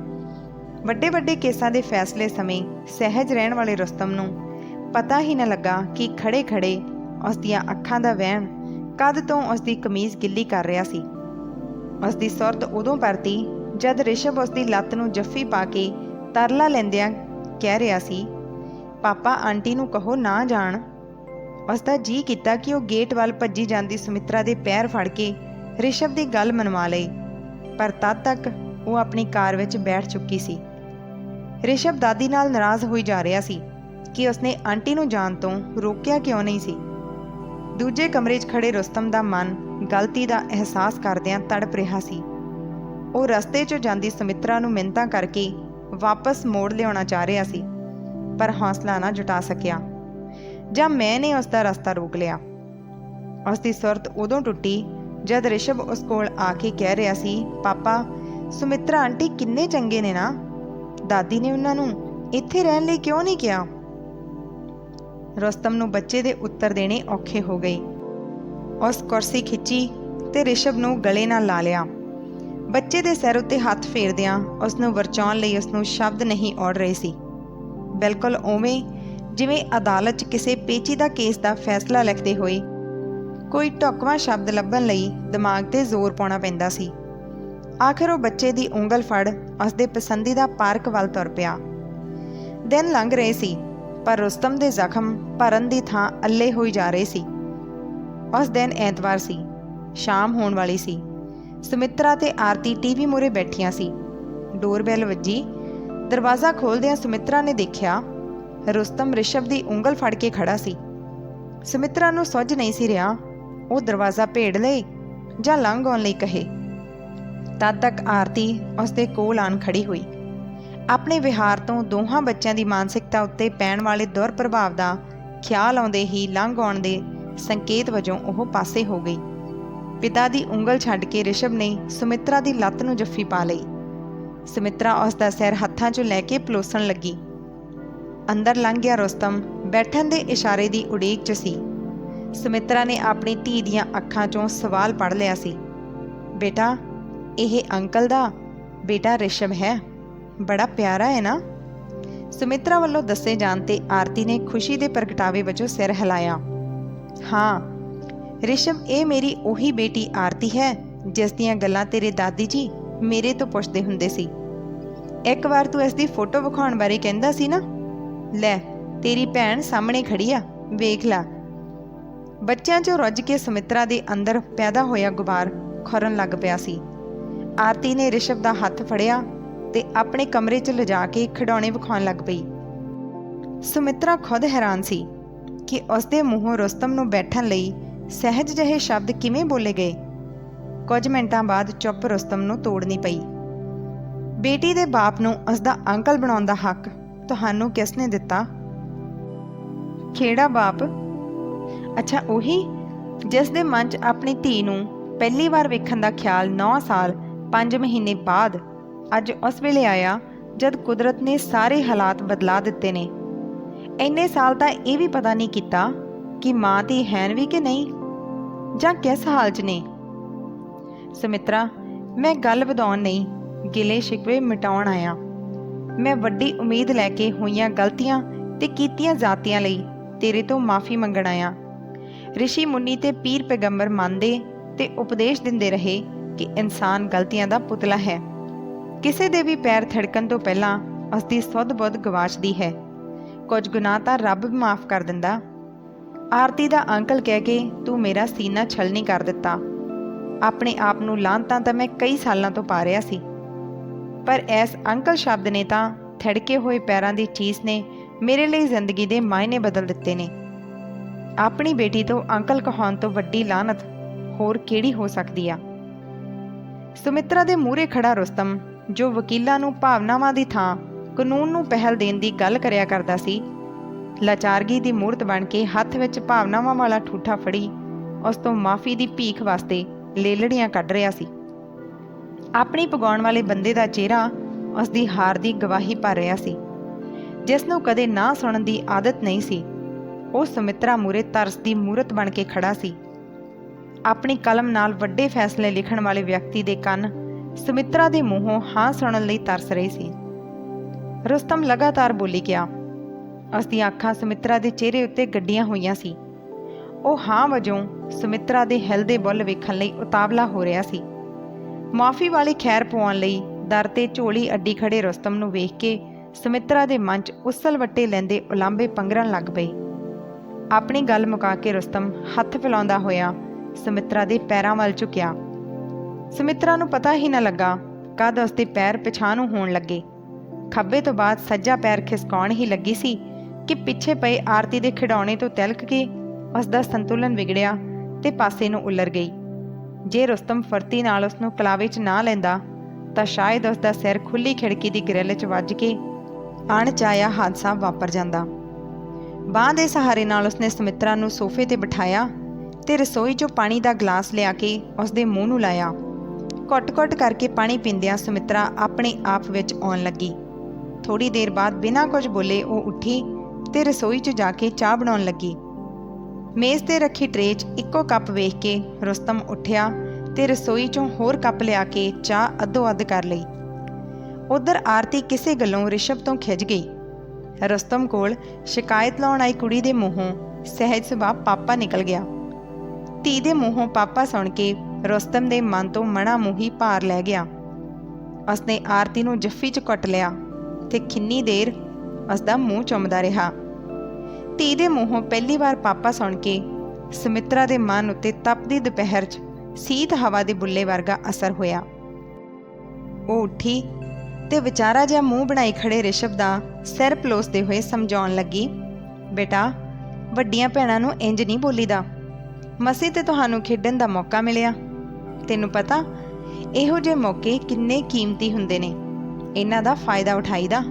ਵੱਡੇ ਵੱਡੇ ਕੇਸਾਂ ਦੇ ਫੈਸਲੇ ਸਮੇਂ ਸਹਿਜ ਰਹਿਣ ਵਾਲੇ ਰੁਸਤਮ ਨੂੰ ਪਤਾ ਹੀ ਨਾ ਲੱਗਾ ਕਿ ਖੜੇ ਖੜੇ ਉਸ ਦੀਆਂ ਅੱਖਾਂ ਦਾ ਵਹਿਮ ਕਦ ਤੋਂ ਉਸ ਦੀ ਕਮੀਜ਼ ਗਿੱਲੀ ਕਰ ਰਿਹਾ ਸੀ। ਉਸ ਦੀ ਸੁਰਤ ਉਦੋਂ ਪਰਤੀ ਜਦ ਰਿਸ਼ਭ ਉਸ ਦੀ ਲੱਤ ਨੂੰ ਜੱਫੀ ਪਾ ਕੇ ਤਰਲਾ ਲੈਂਦਿਆਂ ਕਹਿ ਰਿਹਾ ਸੀ, ਪਾਪਾ ਆਂਟੀ ਨੂੰ ਕਹੋ ਨਾ ਜਾਣ। ਉਸ ਦਾ ਜੀਅ ਕੀਤਾ ਕਿ ਉਹ ਗੇਟ ਵੱਲ ਭੱਜੀ ਜਾਂਦੀ ਸੁਮਿਤਰਾ ਦੇ ਪੈਰ ਫੜ ਕੇ ਰਿਸ਼ਭ ਦੀ ਗੱਲ ਮਨਵਾ ਲਏ, ਪਰ ਤਦ ਤੱਕ ਉਹ ਆਪਣੀ ਕਾਰ ਵਿੱਚ ਬੈਠ ਚੁੱਕੀ ਸੀ। ਰਿਸ਼ਭ ਦਾਦੀ ਨਾਲ ਨਾਰਾਜ਼ ਹੋਈ ਜਾ ਰਿਹਾ ਸੀ ਕਿ ਉਸਨੇ ਆਂਟੀ ਨੂੰ ਜਾਣ ਤੋਂ ਰੋਕਿਆ ਕਿਉਂ ਨਹੀਂ ਸੀ। ਦੂਜੇ ਕਮਰੇ 'ਚ ਖੜੇ ਰੁਸਤਮ ਦਾ ਮਨ ਗਲਤੀ ਦਾ ਅਹਿਸਾਸ ਕਰਦਿਆਂ ਤੜਪ ਰਿਹਾ ਸੀ। ਉਹ ਰਸਤੇ 'ਚੋਂ ਜਾਂਦੀ ਸੁਮਿਤਰਾ ਨੂੰ ਮਿੰਨਤਾਂ ਕਰਕੇ ਵਾਪਸ ਮੋੜ ਲਿਆਉਣਾ ਚਾਹ ਰਿਹਾ ਸੀ, ਪਰ ਹੌਸਲਾ ਨਾ ਜੁਟਾ ਸਕਿਆ ਜਾਂ ਮੈਂ ਨੇ ਉਸ ਦਾ ਰਸਤਾ ਰੋਕ ਲਿਆ। ਉਸ ਦੀ ਸੁਰਤ ਉਦੋਂ ਟੁੱਟੀ ਜਦ ਰਿਸ਼ਭ ਉਸ ਕੋਲ ਆ ਕੇ ਕਹਿ ਰਿਹਾ ਸੀ, ਪਾਪਾ ਸੁਮਿਤਰਾ ਆਂਟੀ ਕਿੰਨੇ ਚੰਗੇ ਨੇ ਨਾ, ਦਾਦੀ ਨੇ ਉਹਨਾਂ ਨੂੰ ਇੱਥੇ ਰਹਿਣ ਲਈ ਕਿਉਂ ਨਹੀਂ ਕਿਹਾ। ਰੁਸਤਮ ਨੂੰ ਬੱਚੇ ਦੇ ਉੱਤਰ ਦੇਣੇ ਔਖੇ ਹੋ ਗਏ। ਉਸ ਕੁਰਸੀ ਖਿੱਚੀ ਤੇ ਰਿਸ਼ਭ ਨੂੰ ਗਲੇ ਨਾਲ ਲਾ ਲਿਆ। ਬੱਚੇ ਦੇ ਸਿਰ ਉੱਤੇ ਹੱਥ ਫੇਰਦਿਆਂ ਉਸ ਨੂੰ ਵਰਚਾਉਣ ਲਈ ਉਸ ਨੂੰ ਸ਼ਬਦ ਨਹੀਂ ਔੜ ਰਹੇ ਸੀ। ਬਿਲਕੁਲ ਉਵੇਂ ਜਿਵੇਂ ਅਦਾਲਤ 'ਚ ਕਿਸੇ ਪੇਚੀਦਾ ਕੇਸ ਦਾ ਫੈਸਲਾ ਲਿਖਦੇ ਹੋਏ ਕੋਈ ਢੁਕਵਾਂ ਸ਼ਬਦ ਲੱਭਣ ਲਈ ਦਿਮਾਗ 'ਤੇ ਜ਼ੋਰ ਪਾਉਣਾ ਪੈਂਦਾ ਸੀ। ਆਖਿਰ ਉਹ ਬੱਚੇ ਦੀ ਉਂਗਲ ਫੜ ਉਸ ਦੇ ਪਸੰਦੀਦਾ ਪਾਰਕ ਵੱਲ ਤੁਰ ਪਿਆ। ਦਿਨ ਲੰਘ ਰਹੇ ਸੀ, ਪਰ ਰੁਸਤਮ ਦੇ ਜ਼ਖਮ ਭਰਨ ਦੀ ਥਾਂ ਅੱਲੇ ਹੋਈ ਜਾ ਰਹੇ ਸੀ। ਉਸ ਦਿਨ ਐਤਵਾਰ ਸੀ, ਸ਼ਾਮ ਹੋਣ ਵਾਲੀ ਸੀ। ਸੁਮਿਤਰਾ ਤੇ ਆਰਤੀ ਟੀਵੀ ਮੂਹਰੇ ਬੈਠੀਆਂ ਸੀ। ਡੋਰਬੈਲ ਵੱਜੀ। ਦਰਵਾਜ਼ਾ ਖੋਲ੍ਹਦਿਆਂ ਸੁਮਿਤਰਾ ਨੇ ਦੇਖਿਆ ਰੁਸਤਮ ਰਿਸ਼ਭ ਦੀ ਉਂਗਲ ਫੜ ਕੇ ਖੜਾ ਸੀ। ਸੁਮਿਤਰਾ ਨੂੰ ਸੁੱਝ ਨਹੀਂ ਸੀ ਰਿਹਾ ਉਹ ਦਰਵਾਜ਼ਾ ਭੇੜ ਲਏ ਜਾਂ ਲੰਘ ਆਉਣ ਲਈ ਕਹੇ। ਤਦ ਤੱਕ ਆਰਤੀ ਉਸ ਦੇ ਕੋਲ ਆਣ ਖੜੀ ਹੋਈ। ਆਪਣੇ ਵਿਹਾਰ ਤੋਂ ਦੋਹਾਂ ਬੱਚਿਆਂ ਦੀ ਮਾਨਸਿਕਤਾ ਉੱਤੇ ਪੈਣ ਵਾਲੇ ਦੁਰਪ੍ਰਭਾਵ ਦਾ ਖਿਆਲ ਆਉਂਦੇ ਹੀ ਲੰਘ ਆਉਣ ਦੇ ਸੰਕੇਤ ਵਜੋਂ ਉਹ ਪਾਸੇ ਹੋ ਗਈ। ਪਿਤਾ ਦੀ ਉਂਗਲ ਛੱਡ ਕੇ ਰਿਸ਼ਭ ਨੇ ਸੁਮਿਤਰਾ ਦੀ ਲੱਤ ਨੂੰ ਜੱਫੀ ਪਾ ਲਈ। ਸੁਮਿਤਰਾ ਉਸ ਦਾ ਸਿਰ ਹੱਥਾਂ 'ਚੋਂ ਲੈ ਕੇ ਪਲੋਸਣ ਲੱਗੀ। ਅੰਦਰ ਲੰਘ ਗਿਆ ਰੁਸਤਮ ਬੈਠਣ ਦੇ ਇਸ਼ਾਰੇ ਦੀ ਉਡੀਕ 'ਚ ਸੀ। ਸੁਮਿਤਰਾ ਨੇ ਆਪਣੀ ਧੀ ਦੀਆਂ ਅੱਖਾਂ 'ਚੋਂ ਸਵਾਲ ਪੜ੍ਹ ਲਿਆ ਸੀ, ਬੇਟਾ ਇਹ ਅੰਕਲ ਦਾ ਬੇਟਾ ਰਿਸ਼ਭ ਹੈ, ਬੜਾ ਪਿਆਰਾ ਹੈ ਨਾ। ਸੁਮਿਤਰਾ ਵੱਲੋਂ ਦੱਸੇ ਜਾਣ ਤੇ ਆਰਤੀ ਨੇ ਖੁਸ਼ੀ ਦੇ ਪ੍ਰਗਟਾਵੇ ਵਜੋਂ ਸਿਰ ਹਿਲਾਇਆ। ਹਾਂ ਰਿਸ਼ਭ, ਇਹ ਮੇਰੀ ਉਹੀ ਬੇਟੀ ਆਰਤੀ ਹੈ ਜਿਸ ਦੀਆਂ ਗੱਲਾਂ ਤੇਰੇ ਦਾਦੀ ਜੀ ਮੇਰੇ ਤੋਂ ਪੁੱਛਦੇ ਹੁੰਦੇ ਸੀ। ਇੱਕ ਵਾਰ ਤੂੰ ਇਸ ਦੀ ਫੋਟੋ ਵਿਖਾਉਣ ਬਾਰੇ ਕਹਿੰਦਾ ਸੀ ਨਾ, ਲੈ ਤੇਰੀ ਭੈਣ ਸਾਹਮਣੇ ਖੜੀ ਆ, ਵੇਖ ਲੈ। ਬੱਚਿਆਂ 'ਚੋਂ ਰੁੱਝ ਕੇ ਸੁਮਿਤਰਾ ਦੇ ਅੰਦਰ ਪੈਦਾ ਹੋਇਆ ਗੁਬਾਰ ਖੁਰਨ ਲੱਗ ਪਿਆ ਸੀ। ਆਰਤੀ ਨੇ ਰਿਸ਼ਭ ਦਾ ਹੱਥ ਫੜਿਆ ਤੇ ਆਪਣੇ ਕਮਰੇ 'ਚ ਲਿਜਾ ਕੇ ਖਿਡੌਣੇ ਵਿਖਾਉਣ ਲੱਗ ਪਈ। ਸੁਮਿਤਰਾ ਖੁਦ ਹੈਰਾਨ ਸੀ ਕਿ ਉਸਦੇ ਮੂੰਹੋਂ ਰੁਸਤਮ ਨੂੰ ਬੈਠਣ ਲਈ ਸਹਿਜ ਜਿਹੇ ਸ਼ਬਦ ਕਿਵੇਂ ਬੋਲੇ ਗਏ। ਕੁਝ ਮਿੰਟਾਂ ਬਾਅਦ ਚੁੱਪ ਰੁਸਤਮ ਨੂੰ ਤੋੜਨੀ ਪਈ। ਬੇਟੀ ਦੇ ਬਾਪ ਨੂੰ ਉਸਦਾ ਅੰਕਲ ਬਣਾਉਣ ਦਾ ਹੱਕ ਤੁਹਾਨੂੰ ਕਿਸ ਨੇ ਦਿੱਤਾ? ਕਿਹੜਾ ਬਾਪ? ਅੱਛਾ ਉਹੀ ਜਿਸ ਦੇ ਮਨ 'ਚ ਆਪਣੀ ਧੀ ਨੂੰ ਪਹਿਲੀ ਵਾਰ ਵੇਖਣ ਦਾ ਖਿਆਲ 9 ਸਾਲ 5 ਮਹੀਨੇ ਬਾਅਦ ਅੱਜ ਉਸ ਵੇਲੇ ਆਇਆ ਜਦ ਕੁਦਰਤ ਨੇ ਸਾਰੇ ਹਾਲਾਤ ਬਦਲਾ ਦਿੱਤੇ ਨੇ। ਇੰਨੇ ਸਾਲ ਤਾਂ ਇਹ ਵੀ ਪਤਾ ਨਹੀਂ ਕੀਤਾ ਕਿ ਮਾਂ ਧੀ ਹੈ ਵੀ ਕਿ ਨਹੀਂ, ਜਾਂ ਕਿਸ ਹਾਲ 'ਚ ਨੇ। ਸੁਮਿਤਰਾ, ਮੈਂ ਗੱਲ ਵਧਾਉਣ ਨਹੀਂ, ਗਿਲੇ ਸ਼ਿਕਵੇ ਮਿਟਾਉਣ ਆਇਆ। मैं वड्डी उम्मीद लैके होईयां गलतियां ते कीतियां जातियां लई तेरे तो माफ़ी मंगण आया। ऋषि मुनि ते पीर पैगंबर मंनदे ते उपदेश दिंदे रहे कि इंसान गलतियां दा पुतला है। किसी दे भी पैर थिड़कण तो पहलां उसदी सुध बुध गवाचदी है। कुछ गुनाह तां रब भी माफ़ कर दिंदा। आरती दा अंकल कह के तू मेरा सीना छलनी कर दिता। अपने आप नूं लांतां तां मैं कई सालां तो पा रिहा सी, पर इस अंकल शब्द ने तां थिड़के होए पैरां दी चीस ने मेरे लिए जिंदगी दे मायने बदल दिते ने। अपनी बेटी तो अंकल कहाउण तो वड्डी लानत होर किहड़ी हो सकदी आ। सुमित्रा दे मूहरे खड़ा रुस्तम, जो वकीलां नूं भावनावां दी थां कानून नूं पहल देण दी गल करिया करदा सी, लाचारगी दी मूरत बन के हत्थ विच भावनावां वाला ठूठा फड़ी उस तों माफ़ी दी भीख वास्ते लेलड़ियां कढ रिहा सी। अपनी पगाउण वाले बंदे दा चेहरा उसदी हार दी गवाही भर रिहा सी। जिस नूं कदे ना सुणन दी आदत नहीं सी, ਉਹ ਸੁਮਿਤਰਾ ਮੂਰੇ ਤਰਸ ਦੀ ਮੂਰਤ ਬਣ ਕੇ ਖੜਾ ਸੀ। ਆਪਣੀ ਕਲਮ ਨਾਲ ਵੱਡੇ ਫੈਸਲੇ ਲਿਖਣ ਵਾਲੇ ਵਿਅਕਤੀ ਦੇ ਕੰਨ ਸੁਮਿਤਰਾ ਦੇ ਮੂੰਹੋਂ ਹਾਂ ਸੁਣਨ ਲਈ ਤਰਸ ਰਹੇ ਸੀ। ਰੁਸਤਮ ਲਗਾਤਾਰ ਬੋਲੀ ਗਿਆ। ਉਸ ਦੀਆਂ ਅੱਖਾਂ ਸੁਮਿਤਰਾ ਦੇ ਚਿਹਰੇ ਉੱਤੇ ਗੱਡੀਆਂ ਹੋਈਆਂ ਸੀ। ਉਹ ਹਾਂ ਵਜੋਂ ਸੁਮਿਤਰਾ ਦੇ ਹਿਲਦੇ ਬੁੱਲ ਵੇਖਣ ਲਈ ਉਤਾਵਲਾ ਹੋ ਰਿਹਾ ਸੀ। ਮਾਫੀ ਵਾਲੀ ਖੈਰ ਪਵਾਉਣ ਲਈ ਦਰ ਤੇ ਝੋਲੀ ਅੱਡੀ ਖੜੇ ਰੁਸਤਮ ਨੂੰ ਵੇਖ ਕੇ ਸੁਮਿਤਰਾ ਦੇ ਮਨ 'ਚ ਉਸਲ ਵੱਟੇ ਲੈਂਦੇ ਉਲਾਂਭੇ ਪੰਗਰਨ ਲੱਗ ਪਏ। ਆਪਣੀ ਗੱਲ ਮੁਕਾ ਕੇ ਰੁਸਤਮ ਹੱਥ ਫੈਲਾਉਂਦਾ ਹੋਇਆ ਸੁਮਿਤਰਾ ਦੇ ਪੈਰਾਂ ਵੱਲ ਝੁਕਿਆ। ਸੁਮਿਤਰਾ ਨੂੰ ਪਤਾ ਹੀ ਨਾ ਲੱਗਾ ਕਦ ਉਸਦੇ ਪੈਰ ਪਿਛਾਂਹ ਨੂੰ ਹੋਣ ਲੱਗੇ। ਖੱਬੇ ਤੋਂ ਬਾਅਦ ਸੱਜਾ ਪੈਰ ਖਿਸਕਾਉਣ ਹੀ ਲੱਗੀ ਸੀ ਕਿ ਪਿੱਛੇ ਪਏ ਆਰਤੀ ਦੇ ਖਿਡੌਣੇ ਤੋਂ ਤਿਲਕ ਕੇ ਉਸਦਾ ਸੰਤੁਲਨ ਵਿਗੜਿਆ ਤੇ ਪਾਸੇ ਨੂੰ ਉਲਰ ਗਈ। ਜੇ ਰੁਸਤਮ ਫਰਤੀ ਨਾਲ ਉਸਨੂੰ ਕਲਾਵੇ 'ਚ ਨਾ ਲੈਂਦਾ ਤਾਂ ਸ਼ਾਇਦ ਉਸਦਾ ਸਿਰ ਖੁੱਲੀ ਖਿੜਕੀ ਦੀ ਗ੍ਰਿਲ 'ਚ ਵੱਜ ਕੇ ਅਣਚਾਹਿਆ ਹਾਦਸਾ ਵਾਪਰ ਜਾਂਦਾ। ਬਾਂਹ ਦੇ ਸਹਾਰੇ ਨਾਲ ਉਸਨੇ ਸੁਮਿਤਰਾ ਨੂੰ ਸੋਫੇ ਤੇ ਬਿਠਾਇਆ ਤੇ ਰਸੋਈ 'ਚੋਂ ਪਾਣੀ ਦਾ ਗਲਾਸ ਲਿਆ ਕੇ ਉਸਦੇ ਮੂੰਹ ਨੂੰ ਲਾਇਆ। ਘੁੱਟ-ਘੁੱਟ ਕਰਕੇ ਪਾਣੀ ਪੀਂਦਿਆਂ ਸੁਮਿਤਰਾ ਆਪਣੇ ਆਪ ਵਿੱਚ ਆਉਣ ਲੱਗੀ। ਥੋੜੀ ਦੇਰ ਬਾਅਦ ਬਿਨਾਂ ਕੁਝ ਬੋਲੇ ਉਹ ਉੱਠੀ ਤੇ ਰਸੋਈ 'ਚ ਜਾ ਕੇ ਚਾਹ ਬਣਾਉਣ ਲੱਗੀ। ਮੇਜ਼ ਤੇ ਰੱਖੀ ਟਰੇ 'ਚ ਇੱਕੋ ਕੱਪ ਵੇਖ ਕੇ ਰੁਸਤਮ ਉੱਠਿਆ ਤੇ ਰਸੋਈ 'ਚੋਂ ਹੋਰ ਕੱਪ ਲਿਆ ਕੇ ਚਾਹ ਅੱਧੋ-ਅੱਧ ਕਰ ਲਈ। ਉਧਰ ਆਰਤੀ ਕਿਸੇ ਗੱਲੋਂ ਰਿਸ਼ਭ ਤੋਂ ਖਿੱਝ ਗਈ। ਰੁਸਤਮ ਕੋਲ ਸ਼ਿਕਾਇਤ ਲਾਉਣ ਆਈ ਕੁੜੀ ਦੇ ਮੂੰਹੋਂ ਸਹਿਜ ਸੁਭਾਅ ਪਾਪਾ ਨਿਕਲ ਗਿਆ। ਧੀ ਦੇ ਮੂੰਹੋਂ ਪਾਪਾ ਸੁਣ ਕੇ ਰੁਸਤਮ ਦੇ ਮਨ ਤੋਂ ਮਣਾ ਮੂੰਹੀ ਭਾਰ ਲੈ ਗਿਆ। ਉਸਨੇ ਆਰਤੀ ਨੂੰ ਜੱਫੀ 'ਚ ਕੁੱਟ ਲਿਆ ਤੇ ਕਿੰਨੀ ਦੇਰ ਉਸਦਾ ਮੂੰਹ ਚੁੰਮਦਾ ਰਿਹਾ। ਧੀ ਦੇ ਮੂੰਹੋਂ ਪਹਿਲੀ ਵਾਰ ਪਾਪਾ ਸੁਣ ਕੇ ਸੁਮਿਤਰਾ ਦੇ ਮਨ ਉੱਤੇ ਤਪਦੀ ਦੁਪਹਿਰ 'ਚ ਸੀਤ ਹਵਾ ਦੇ ਬੁੱਲੇ ਵਰਗਾ ਅਸਰ ਹੋਇਆ। ਉਹ ਉੱਠੀ ਤੇ ਵਿਚਾਰਾ ਜਿਹਾ ਮੂੰਹ ਬਣਾਈ ਖੜੇ ਰਿਸ਼ਭ ਦਾ ਸਿਰ ਪਲੋਸਦੇ ਹੋਏ ਸਮਝਾਉਣ ਲੱਗੀ, ਬੇਟਾ ਵੱਡੀਆਂ ਭੈਣਾਂ ਨੂੰ ਇੰਜ ਨਹੀਂ ਬੋਲੀਦਾ। ਮਸੀਂ ਤੇ ਤੁਹਾਨੂੰ ਖੇਡਣ ਦਾ ਮੌਕਾ ਮਿਲਿਆ। ਤੈਨੂੰ ਪਤਾ ਇਹੋ ਜਿਹੇ ਮੌਕੇ ਕਿੰਨੇ ਕੀਮਤੀ ਹੁੰਦੇ ਨੇ, ਇਹਨਾਂ ਦਾ ਫਾਇਦਾ ਉਠਾਈਦਾ।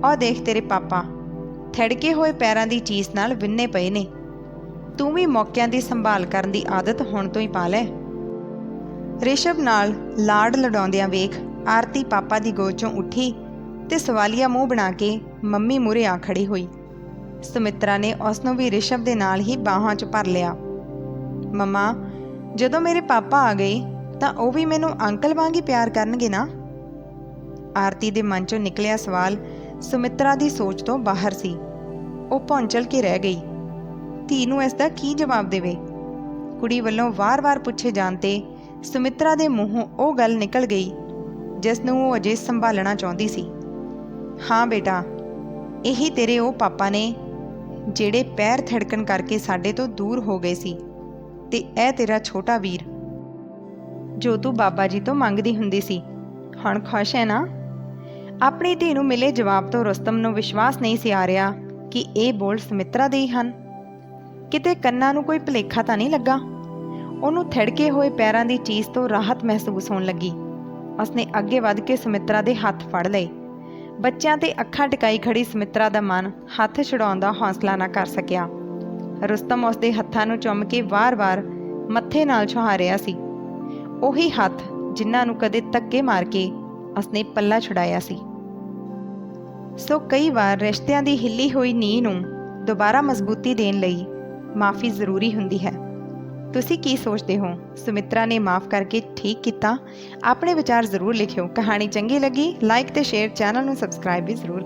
ਆਹ ਦੇਖ ਤੇਰੇ ਪਾਪਾ ਥੜਕੇ ਹੋਏ ਪੈਰਾਂ ਦੀ ਚੀਸ ਨਾਲ ਵਿੰਨੇ ਪਏ ਨੇ। ਤੂੰ ਵੀ ਮੌਕਿਆਂ ਦੀ ਸੰਭਾਲ ਕਰਨ ਦੀ ਆਦਤ ਹੁਣ ਤੋਂ ਹੀ ਪਾ ਲੈ। ਰਿਸ਼ਭ ਨਾਲ ਲਾਡ ਲਡਾਉਂਦਿਆਂ ਵੇਖ ਆਰਤੀ ਪਾਪਾ ਦੀ ਗੋਦ 'ਚੋਂ ਉੱਠੀ ਤੇ ਸਵਾਲੀਆ ਮੂੰਹ ਬਣਾ ਕੇ ਮੰਮੀ ਮੂਹਰੇ ਆ ਖੜੀ ਹੋਈ। ਸੁਮਿਤਰਾ ਨੇ ਉਸ ਨੂੰ ਵੀ ਰਿਸ਼ਭ ਦੇ ਨਾਲ ਹੀ ਬਾਹਾਂ 'ਚ ਭਰ ਲਿਆ। ਮੰਮਾ ਜਦੋਂ ਮੇਰੇ ਪਾਪਾ ਆ ਗਏ ਤਾਂ ਉਹ ਵੀ ਮੈਨੂੰ ਅੰਕਲ ਵਾਂਗ ਹੀ ਪਿਆਰ ਕਰਨਗੇ ਨਾ? ਆਰਤੀ ਦੇ ਮਨ 'ਚੋਂ ਨਿਕਲਿਆ ਸਵਾਲ ਸੁਮਿਤਰਾ ਦੀ ਸੋਚ ਤੋਂ ਬਾਹਰ ਸੀ। ਉਹ ਭੌਂਚਲ ਕੇ ਰਹਿ ਗਈ। ਧੀ ਨੂੰ ਇਸ ਦਾ ਕੀ ਜਵਾਬ ਦੇਵੇ? ਕੁੜੀ ਵੱਲੋਂ ਵਾਰ-ਵਾਰ ਪੁੱਛੇ ਜਾਣ ਤੇ ਸੁਮਿਤਰਾ ਦੇ ਮੂੰਹੋਂ ਉਹ ਗੱਲ ਨਿਕਲ ਗਈ ਜਿਸ ਨੂੰ ਉਹ ਅਜੇ ਸੰਭਾਲਣਾ ਚਾਹੁੰਦੀ ਸੀ। ਹਾਂ ਬੇਟਾ, ਇਹੀ ਤੇਰੇ ਉਹ ਪਾਪਾ ਨੇ ਜਿਹੜੇ ਪੈਰ ਥੜਕਣ ਕਰਕੇ ਸਾਡੇ ਤੋਂ ਦੂਰ ਹੋ ਗਏ ਸੀ, ਤੇ ਇਹ ਤੇਰਾ ਛੋਟਾ ਵੀਰ ਜੋ ਤੂੰ ਬਾਬਾ ਜੀ ਤੋਂ ਮੰਗਦੀ ਹੁੰਦੀ ਸੀ। ਹੁਣ ਖੁਸ਼ ਹੈ ਨਾ? ਆਪਣੀ ਧੀ ਨੂੰ ਮਿਲੇ ਜਵਾਬ ਤੋਂ ਰੁਸਤਮ ਨੂੰ ਵਿਸ਼ਵਾਸ ਨਹੀਂ ਸੀ ਆ ਰਿਹਾ ਕਿ ਇਹ ਬੋਲ ਸੁਮਿਤਰਾ ਦੇ ਹੀ ਹਨ। ਕਿਤੇ ਕੰਨਾਂ ਨੂੰ ਕੋਈ ਭੁਲੇਖਾ ਤਾਂ ਨਹੀਂ ਲੱਗਾ? ਉਹਨੂੰ ਥੜਕੇ ਹੋਏ ਪੈਰਾਂ ਦੀ ਚੀਜ਼ ਤੋਂ ਰਾਹਤ ਮਹਿਸੂਸ ਹੋਣ ਲੱਗੀ। ਉਸਨੇ ਅੱਗੇ ਵੱਧ ਕੇ ਸੁਮਿਤਰਾ ਦੇ ਹੱਥ ਫੜ ਲਏ। ਬੱਚਿਆਂ ਤੇ ਅੱਖਾਂ ਟਿਕਾਈ ਖੜੀ ਸੁਮਿਤਰਾ ਦਾ ਮਨ ਹੱਥ ਛੁਡਾਉਣ ਦਾ ਹੌਸਲਾ ਨਾ ਕਰ ਸਕਿਆ। ਰੁਸਤਮ ਉਸਦੇ ਹੱਥਾਂ ਨੂੰ ਚੁੰਮ ਕੇ ਵਾਰ-ਵਾਰ ਮੱਥੇ ਨਾਲ ਛੁਹਾ ਰਿਹਾ ਸੀ। ਉਹੀ ਹੱਥ ਜਿਨ੍ਹਾਂ ਨੂੰ ਕਦੇ ਧੱਕੇ ਮਾਰ ਕੇ ਉਸਨੇ ਪੱਲਾ ਛੁਡਾਇਆ ਸੀ। ਸੋ ਕਈ ਵਾਰ ਰਿਸ਼ਤਿਆਂ ਦੀ ਹਿੱਲੀ ਹੋਈ ਨੀਂਹ ਨੂੰ ਦੁਬਾਰਾ ਮਜ਼ਬੂਤੀ ਦੇਣ ਲਈ ਮਾਫੀ ਜ਼ਰੂਰੀ ਹੁੰਦੀ ਹੈ। ਤੁਸੀਂ ਕੀ ਸੋਚਦੇ ਹੋ? ਸੁਮਿਤਰਾ ਨੇ ਮਾਫ ਕਰਕੇ ਠੀਕ ਕੀਤਾ? ਆਪਣੇ ਵਿਚਾਰ ਜ਼ਰੂਰ ਲਿਖਿਓ। ਕਹਾਣੀ ਚੰਗੀ ਲੱਗੀ ਲਾਈਕ ਤੇ ਸ਼ੇਅਰ, ਚੈਨਲ ਨੂੰ ਸਬਸਕ੍ਰਾਈਬ ਵੀ ਜ਼ਰੂਰ